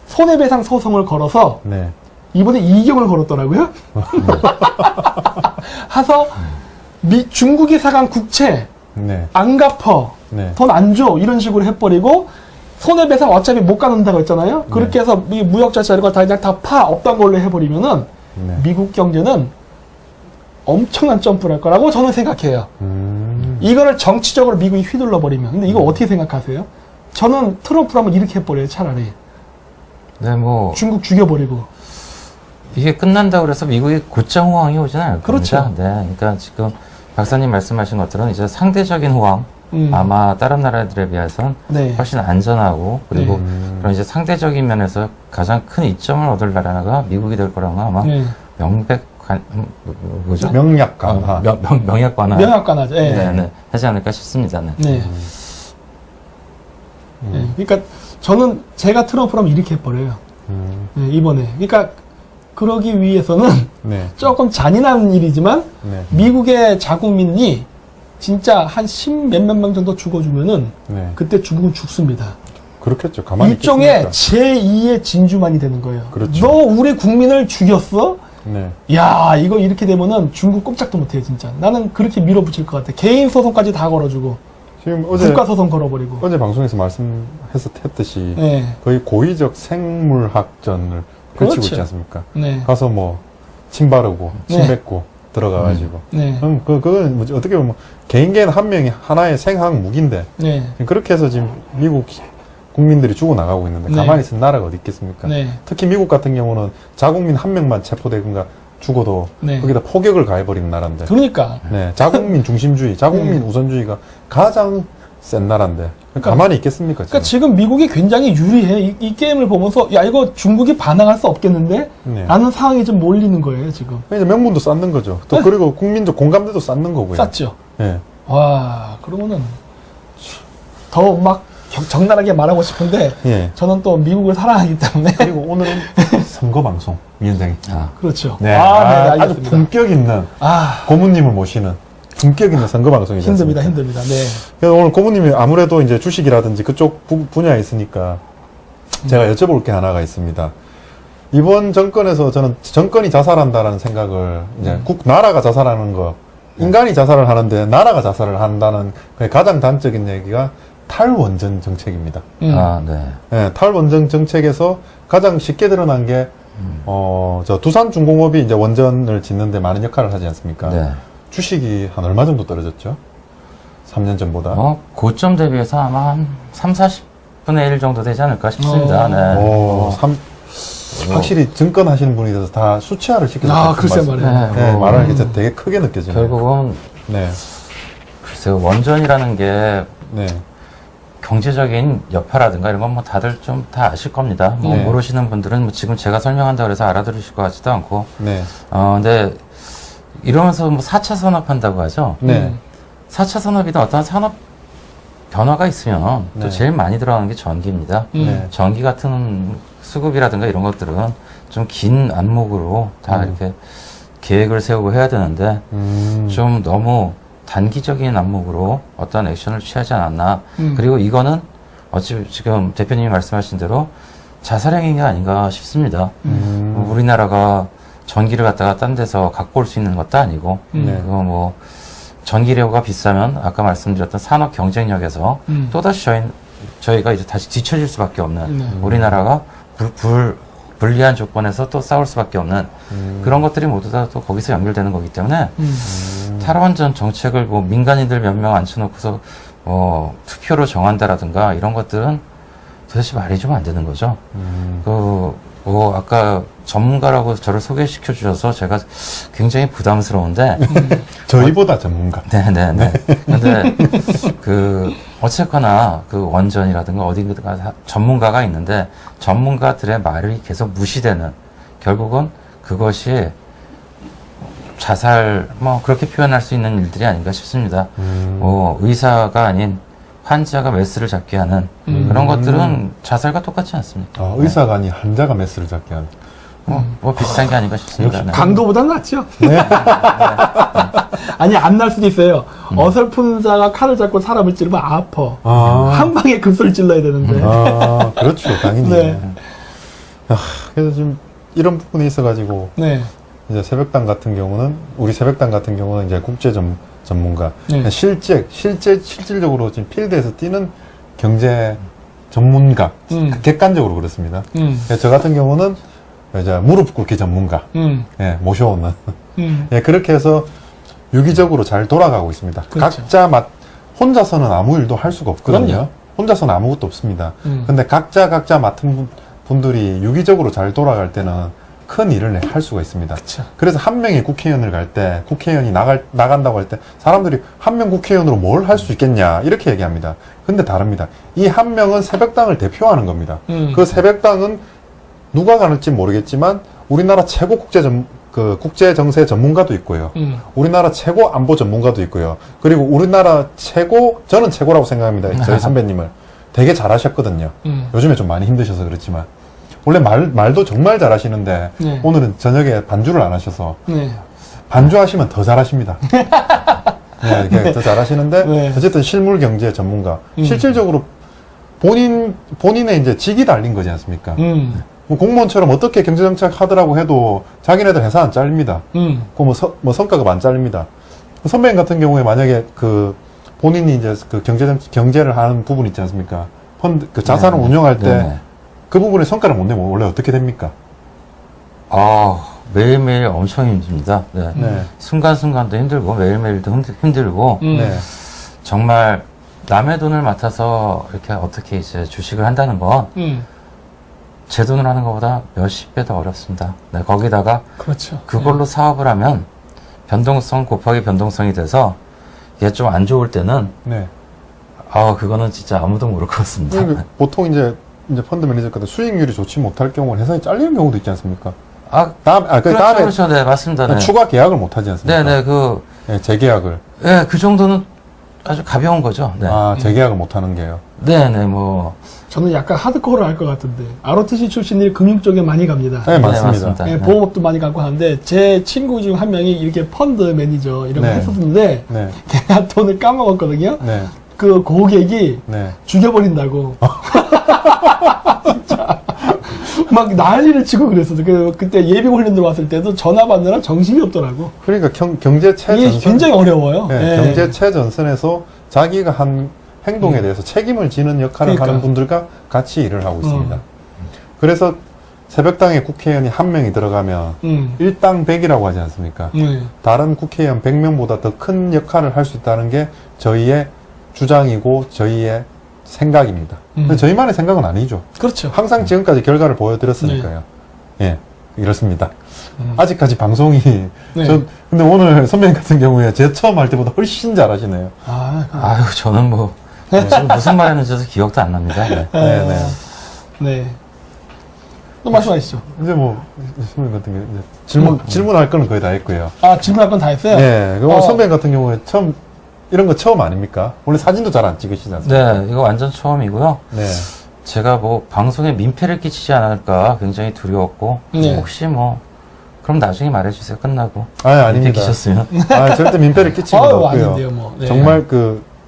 손해배상 소송을 걸어서 네. 이번에 이경을 걸었더라고요. 해서 중국이 사간 국채 네. 안 갚어, 네. 돈 안 줘 이런 식으로 해버리고 손해배상 어차피 못 갚는다고 했잖아요. 그렇게 해서 이 무역자차 이런 거 다 그냥 다 파 없던 걸로 해버리면은 네. 미국 경제는 엄청난 점프를 할 거라고 저는 생각해요. 이거를 정치적으로 미국이 휘둘러 버리면. 근데 이거 어떻게 생각하세요? 저는 트럼프라면 이렇게 해버려요, 차라리. 네, 뭐 중국 죽여버리고. 이게 끝난다고 그래서 미국이 곧장 호황이 오지는 않을 그렇죠. 겁니다. 네, 그러니까 지금 박사님 말씀하신 것처럼 이제 상대적인 호황, 음. 아마 다른 나라들에 비해서는 네. 훨씬 안전하고 그리고 네. 그런 이제 상대적인 면에서 가장 큰 이점을 얻을 나라가 미국이 될 거라는 건 아마 네. 뭐죠? 명약 강화. 명약 관화. 명약관하죠. 예. 네, 네, 하지 않을까 싶습니다. 네. 네. 네. 그러니까 저는 제가 트럼프라면 이렇게 해버려요. 네, 이번에. 그러니까 그러기 위해서는 네. 조금 잔인한 일이지만 네. 미국의 자국민이 진짜 한 10 몇몇 명 정도 죽어주면은 네. 그때 중국은 죽습니다. 그렇겠죠. 가만히 일종의 있겠습니까? 제2의 진주만이 되는 거예요. 그렇죠. 너 우리 국민을 죽였어? 네. 야, 이거 이렇게 되면은 중국 꼼짝도 못해요, 진짜. 나는 그렇게 밀어붙일 것 같아. 개인 소송까지 다 걸어주고, 지금 어제 국가 소송 걸어버리고. 어제 방송에서 말씀했듯이 네, 거의 고의적 생물학전을 펼치고 그렇죠. 있지 않습니까? 네, 가서 뭐 침 바르고 침 네. 뱉고 들어가가지고 네, 그럼 그건 뭐지? 어떻게 보면 개인 한 명이 하나의 생학 무기인데 네, 그렇게 해서 지금 미국 국민들이 죽어나가고 있는데 네. 가만히 있을 나라가 어디 있겠습니까? 네, 특히 미국 같은 경우는 자국민 한 명만 체포되든가 죽어도 네. 거기다 포격을 가해버리는 나라인데 그러니까. 네, 자국민 중심주의, 자국민 우선주의가 가장 센 나라인데 가만히 있겠습니까? 그러니까 지금? 지금 미국이 굉장히 유리해. 이 게임을 보면서, 야, 이거 중국이 반항할 수 없겠는데? 네. 라는 상황이 좀 몰리는 거예요, 지금. 이제 명분도 쌓는 거죠. 또 네. 그리고 국민적 공감대도 쌓는 거고요. 쌌죠? 네. 와, 그러면은, 더 막 적나라하게 말하고 싶은데, 예. 저는 또 미국을 사랑하기 때문에. 그리고 오늘은 선거 방송 위원장님. 아, 그렇죠. 네, 네, 아주 알겠습니다. 품격 있는 아, 고모님을 모시는 품격 있는 선거 방송이지 힘듭니다, 않습니까? 힘듭니다. 네. 그래서 오늘 고모님이 아무래도 이제 주식이라든지 그쪽 분야에 있으니까 제가 여쭤볼 게 하나가 있습니다. 이번 정권에서 저는 정권이 자살한다라는 생각을 이제 나라가 자살하는 거, 인간이 자살을 하는데 나라가 자살을 한다는 그 가장 단적인 얘기가 탈원전 정책입니다. 아, 네. 네, 탈원전 정책에서 가장 쉽게 드러난 게 저 두산중공업이 이제 원전을 짓는데 많은 역할을 하지 않습니까? 네. 주식이 한 얼마 정도 떨어졌죠? 3년 전보다. 고점 대비해서 아마 한 3, 40분의 1 정도 되지 않을까 싶습니다. 네. 오, 확실히 증권 하시는 분이 돼서 다 수치화를 시켜서. 아, 글쎄 말이에요. 네, 말하는 게 되게 크게 느껴지네요. 결국은, 네. 글쎄요, 원전이라는 게 네. 경제적인 여파라든가 이런 건 뭐 다들 좀 다 아실 겁니다. 뭐 네. 모르시는 분들은 뭐 지금 제가 설명한다고 해서 알아들으실 것 같지도 않고. 네. 근데 이러면서 뭐 4차 산업한다고 하죠. 네. 4차 산업이든 어떤 산업 변화가 있으면 네. 또 제일 많이 들어가는 게 전기입니다. 네. 전기 같은 수급이라든가 이런 것들은 좀 긴 안목으로 다 이렇게 계획을 세우고 해야 되는데 좀 너무 단기적인 안목으로 어떤 액션을 취하지 않았나. 그리고 이거는 어찌 지금 대표님이 말씀하신 대로 자살 행위가 아닌가 싶습니다. 우리나라가 전기를 갖다가 딴 데서 갖고 올 수 있는 것도 아니고, 네. 그거 뭐, 전기료가 비싸면 아까 말씀드렸던 산업 경쟁력에서 또다시 저희가 이제 다시 뒤처질 수밖에 없는 우리나라가 불리한 조건에서 또 싸울 수밖에 없는 그런 것들이 모두 다 또 거기서 연결되는 거기 때문에 탈원전 정책을 뭐 민간인들 몇 명 앉혀놓고서 투표로 정한다라든가 이런 것들은 도대체 말이 좀 안 되는 거죠. 아까 전문가라고 저를 소개시켜 주셔서 제가 굉장히 부담스러운데. 저희보다 전문가. 네네네. 근데, 어쨌거나 원전이라든가 어디가 전문가가 있는데 전문가들의 말이 계속 무시되는 결국은 그것이 자살 뭐 그렇게 표현할 수 있는 일들이 아닌가 싶습니다. 뭐 의사가 아닌 환자가 메스를 잡게 하는 그런 것들은 자살과 똑같지 않습니까? 의사가 아닌 환자가 메스를 잡게 하는. 뭐 비슷한 게 아닌가 싶습니다. 네. 강도보단 낫죠. 아니 안 날 수도 있어요. 어설픈 자가 칼을 잡고 사람을 찌르면 아파. 한 방에 급소를 찔러야 되는데. 그렇죠, 당연히. 네. 그래서 지금 이런 부분이 있어가지고 네. 이제 새벽당 같은 경우는 우리 새벽당 같은 경우는 이제 국제 전문가, 네. 실질적으로 지금 필드에서 뛰는 경제 전문가, 객관적으로 그렇습니다. 그래서 저 같은 경우는 이제 무릎 꿇기 전문가, 예, 모셔오는. 예, 그렇게 해서 유기적으로 잘 돌아가고 있습니다. 그렇죠. 각자 혼자서는 아무 일도 할 수가 없거든요. 그럼요. 혼자서는 아무것도 없습니다. 근데 각자 맡은 분들이 유기적으로 잘 돌아갈 때는 큰 일을 할 수가 있습니다. 그쵸. 그래서 한 명이 국회의원을 갈 때, 국회의원이 나간다고 할 때, 사람들이 한 명 국회의원으로 뭘 할 수 있겠냐, 이렇게 얘기합니다. 근데 다릅니다. 이 한 명은 새벽당을 대표하는 겁니다. 그 새벽당은 누가 가는지 모르겠지만, 우리나라 최고 국제 정세 전문가도 있고요. 우리나라 최고 안보 전문가도 있고요. 그리고 우리나라 저는 최고라고 생각합니다. 저희 선배님을. 되게 잘하셨거든요. 요즘에 좀 많이 힘드셔서 그렇지만. 원래 말도 정말 잘하시는데 네. 오늘은 저녁에 반주를 안 하셔서 네. 반주하시면 더 잘하십니다. 네, 이렇게 더 잘하시는데 네. 어쨌든 실물 경제 전문가. 실질적으로 본인의 이제 직이 달린 거지 않습니까? 뭐 공무원처럼 어떻게 경제정책 하더라고 해도 자기네들 회사 안 잘립니다. 뭐 성과급 안 잘립니다. 선배님 같은 경우에 만약에 본인이 이제 경제를 하는 부분 있지 않습니까? 자산을 운용할 때 그 부분에 성과를 못 내면 원래 어떻게 됩니까? 매일매일 엄청 힘듭니다. 네. 순간순간도 힘들고, 매일매일도 힘들고, 네. 정말 남의 돈을 맡아서 이렇게 어떻게 이제 주식을 한다는 건, 제 돈을 하는 것보다 몇십 배 더 어렵습니다. 네, 거기다가, 그렇죠. 그걸로 사업을 하면, 변동성 곱하기 변동성이 돼서, 이게 좀 안 좋을 때는, 네. 그거는 진짜 아무도 모를 것 같습니다. 보통 이제 펀드 매니저 같은 수익률이 좋지 못할 경우는 회사에 잘리는 경우도 있지 않습니까? 다음에 그렇죠. 네, 맞습니다. 네. 추가 계약을 못 하지 않습니까? 네네, 재계약을. 네, 그 정도는 아주 가벼운 거죠. 네. 재계약을 못 하는 게요. 네네, 뭐. 저는 약간 하드코어를 할 것 같은데 ROTC 출신들이 금융 쪽에 많이 갑니다. 네, 맞습니다. 네, 맞습니다. 네, 보험업도 많이 갖고 하는데 제 친구 중 한 명이 이렇게 펀드 매니저 이런 거 했었는데 네. 걔가 돈을 까먹었거든요. 네. 그 고객이 네. 죽여버린다고. 진짜. 막 난리를 치고 그랬었어. 그때 예비훈련 들어왔을 때도 전화 받느라 정신이 없더라고. 그러니까 경제 이게 최전선. 굉장히 어려워요. 네, 예. 경제 최전선에서 자기가 한 행동에 대해서 책임을 지는 역할을 하는 분들과 같이 일을 하고 있습니다. 그래서 새벽당에 국회의원이 한 명이 들어가면 일당 100이라고 하지 않습니까? 다른 국회의원 100명보다 더 큰 역할을 할 수 있다는 게 저희의 주장이고 저희의 생각입니다. 근데 저희만의 생각은 아니죠. 그렇죠. 항상 지금까지 결과를 보여드렸으니까요. 예, 이렇습니다. 아직까지 방송이 근데 오늘 선배님 같은 경우에 제 처음 할 때보다 훨씬 잘하시네요. 아유, 저는 뭐 지금 무슨 말 했는지도 기억도 안 납니다. 네. 네. 또 말씀하시죠. 이제 뭐 선배님 같은 경우에 질문할 거는 거의 다 했고요. 질문할 건 다 했어요? 네. 선배님 같은 경우에 이런 거 처음 아닙니까? 원래 사진도 잘 안 찍으시지 않습니까? 네, 이거 완전 처음이고요. 네. 제가 뭐 방송에 민폐를 끼치지 않을까 굉장히 두려웠고 혹시 뭐 그럼 나중에 말해주세요. 끝나고. 아닙니다. 민폐 끼쳤으면. 절대 민폐를 끼친 건 없고요. 아닌데요, 뭐. 네. 정말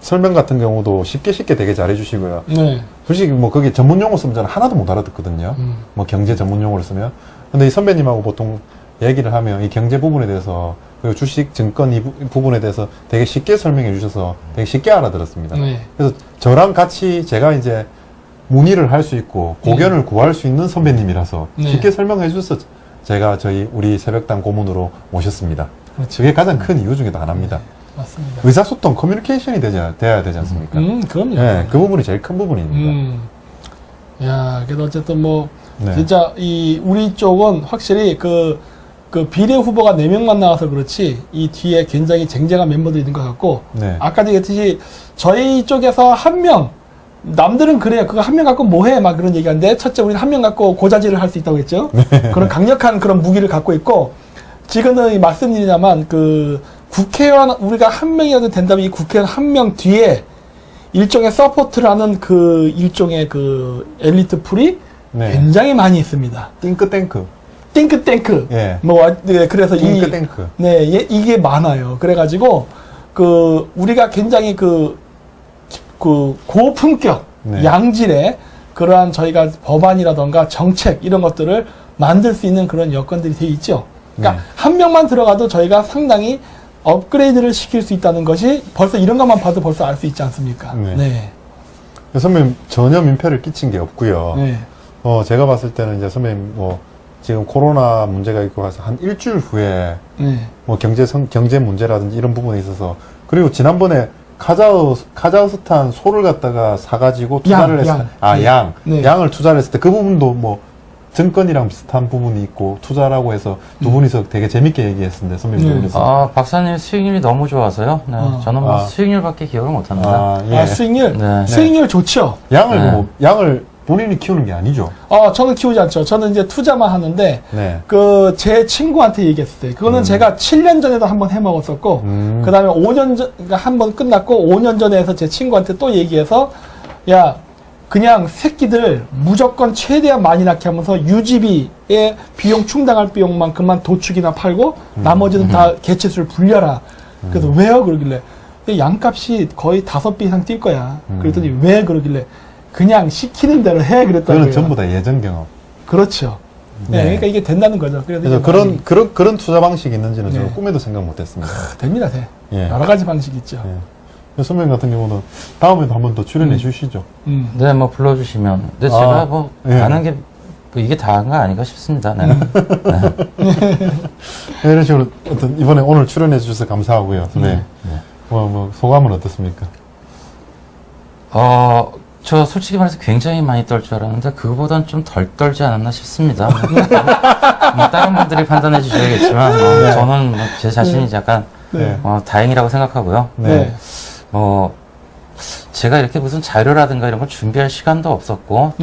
설명 같은 경우도 쉽게 되게 잘해주시고요. 네. 솔직히 뭐 거기 전문 용어 쓰면 저는 하나도 못 알아듣거든요. 뭐 경제 전문 용어를 쓰면. 근데 이 선배님하고 보통 얘기를 하면 이 경제 부분에 대해서 그리고 주식, 증권 이 부분에 대해서 되게 쉽게 설명해 주셔서 되게 쉽게 알아들었습니다. 네. 그래서 저랑 같이 제가 이제 문의를 할 수 있고 고견을 구할 수 있는 선배님이라서 쉽게 설명해 주셔서 제가 우리 새벽당 고문으로 모셨습니다. 그렇죠. 그게 가장 큰 이유 중에 하나입니다. 맞습니다. 의사소통, 커뮤니케이션이 돼야 되지 않습니까? 그럼요. 네, 그 부분이 제일 큰 부분입니다. 야, 그래도 어쨌든 뭐, 네. 진짜 우리 쪽은 확실히 그 비례 후보가 4명만 나와서 그렇지, 이 뒤에 굉장히 쟁쟁한 멤버들이 있는 것 같고, 네. 아까도 얘기했듯이 저희 쪽에서 한 명, 남들은 그래요. 그거 한 명 갖고 뭐해? 막 그런 얘기하는데, 첫째, 우리는 한 명 갖고 고자질을 할 수 있다고 했죠. 그런 강력한 그런 무기를 갖고 있고, 지금은 말씀드리자만 그 국회의원 우리가 한 명이라도 된다면 이 국회의원 한 명 뒤에 일종의 서포트를 하는 그 일종의 그 엘리트 풀이 네. 굉장히 많이 있습니다. 띵크탱크. 띵크탱크. 예. 네, 그래서 띵크탱크. 네, 이게 많아요. 그래가지고 그 우리가 굉장히 그 고품격 네. 양질의 그러한 저희가 법안이라던가 정책 이런 것들을 만들 수 있는 그런 여건들이 돼 있죠. 그러니까 네. 한 명만 들어가도 저희가 상당히 업그레이드를 시킬 수 있다는 것이 벌써 이런 것만 봐도 벌써 알 수 있지 않습니까? 네. 네. 선배님 전혀 민폐를 끼친 게 없고요. 네. 제가 봤을 때는 이제 선배님 뭐 지금 코로나 문제가 있고 가서 한 일주일 후에 네. 뭐 경제 문제라든지 이런 부분에 있어서 그리고 지난번에 카자흐스탄 소를 갖다가 사가지고 투자를 했을 때, 네. 양을 투자를 했을 때 그 부분도 뭐 증권이랑 비슷한 부분이 있고 투자라고 해서 두 분이서 되게 재밌게 얘기했는데 선배님 네. 그래서 박사님 수익률이 너무 좋아서요. 네, 저는 뭐 수익률밖에 기억을 못합니다. 예. 수익률? 네. 수익률 좋죠. 양을 본인이 키우는 게 아니죠. 저는 키우지 않죠. 저는 이제 투자만 하는데, 네. 제 친구한테 얘기했을 때, 그거는 제가 7년 전에도 한번 해 먹었었고, 그 다음에 5년 전, 그러니까 한 번 끝났고, 5년 전에 해서 제 친구한테 또 얘기해서, 야, 그냥 새끼들 무조건 최대한 많이 낳게 하면서 유지비에 비용 충당할 비용만큼만 도축이나 팔고, 나머지는 다 개체수를 불려라. 그래서 왜요? 그러길래. 양값이 거의 5배 이상 뛸 거야. 그랬더니 왜? 그러길래. 그냥 시키는 대로 해 그랬다고요. 그건 전부 다 예전 경험. 그렇죠. 네. 그러니까 이게 된다는 거죠. 그래서 그런 투자 방식이 있는지는 저는 꿈에도 생각 못했습니다. 됩니다, 돼. 예. 여러 가지 방식이 있죠. 예. 선배님 같은 경우는 다음에도 한 번 더 출연해 주시죠. 네, 뭐 불러주시면. 근데 제가 뭐 아는 게 뭐 이게 다인가 아닌가 싶습니다. 네. 네, 이런 식으로 이번에 오늘 출연해 주셔서 감사하고요. 선배님. 뭐 소감은 어떻습니까? 저 솔직히 말해서 굉장히 많이 떨 줄 알았는데 그거보단 좀 덜 떨지 않았나 싶습니다. 뭐 다른 분들이 판단해 주셔야겠지만 저는 제 자신이 약간 다행이라고 생각하고요. 네. 제가 이렇게 무슨 자료라든가 이런 걸 준비할 시간도 없었고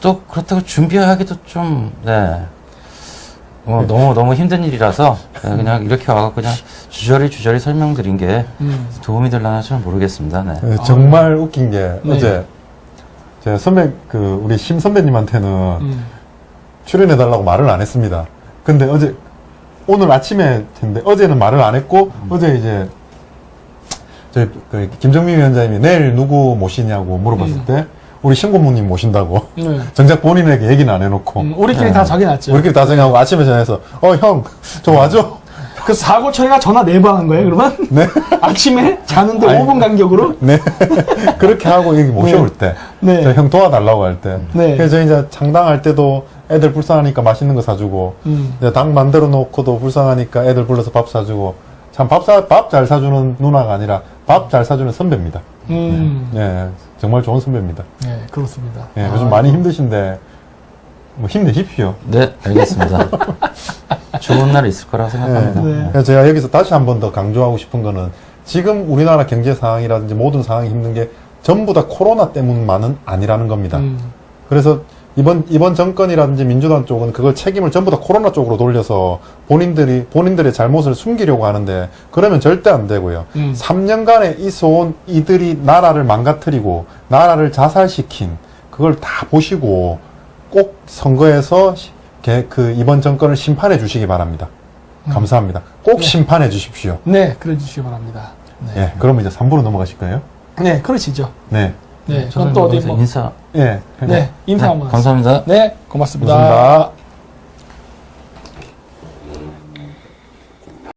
또 그렇다고 준비하기도 좀 너무 힘든 일이라서 그냥 이렇게 와서 그냥 주저리 설명드린 게 도움이 되려나 잘 모르겠습니다. 네. 네, 정말 웃긴 게 어제 제가 우리 심 선배님한테는 출연해달라고 말을 안 했습니다. 근데 오늘 아침에 했는데 어제는 말을 안 했고 어제 이제 김정민 위원장님이 내일 누구 모시냐고 물어봤을 때 우리 신고모님 모신다고. 정작 본인에게 얘기는 안 해놓고. 우리끼리 다 정해놨죠. 우리끼리 다 정해하고 아침에 전화해서, 형, 저 와줘? 그 사고 처리가 전화 4번 한 거예요, 그러면? 네. 아침에 자는데 5분 간격으로? 네. 그렇게 하고 여기 모셔올 때. 저 형 도와달라고 할 때. 그래서 저희 이제 창당할 때도 애들 불쌍하니까 맛있는 거 사주고, 이제 당 만들어 놓고도 불쌍하니까 애들 불러서 밥 사주고, 참 밥 잘 사주는 누나가 아니라 밥 잘 사주는 선배입니다. 네. 정말 좋은 선배입니다. 네, 그렇습니다. 네, 요즘 많이 힘드신데, 뭐 힘내십시오. 네, 알겠습니다. 좋은 날이 있을 거라고 생각합니다. 그래서 제가 여기서 다시 한 번 더 강조하고 싶은 거는 지금 우리나라 경제 상황이라든지 모든 상황이 힘든 게 전부 다 코로나 때문만은 아니라는 겁니다. 그래서 이번 정권이라든지 민주당 쪽은 그걸 책임을 전부 다 코로나 쪽으로 돌려서 본인들의 잘못을 숨기려고 하는데 그러면 절대 안 되고요. 3년간에 있어온 이들이 나라를 망가뜨리고 나라를 자살시킨 그걸 다 보시고 꼭 선거에서 이번 정권을 심판해 주시기 바랍니다. 감사합니다. 꼭 심판해 주십시오. 네, 그래 주시기 바랍니다. 네. 그러면 이제 3부로 넘어가실 거예요? 네, 그러시죠. 네. 네, 저는 또 어디 인사. 네, 인사 한번. 감사합니다. 네, 고맙습니다. 고맙습니다.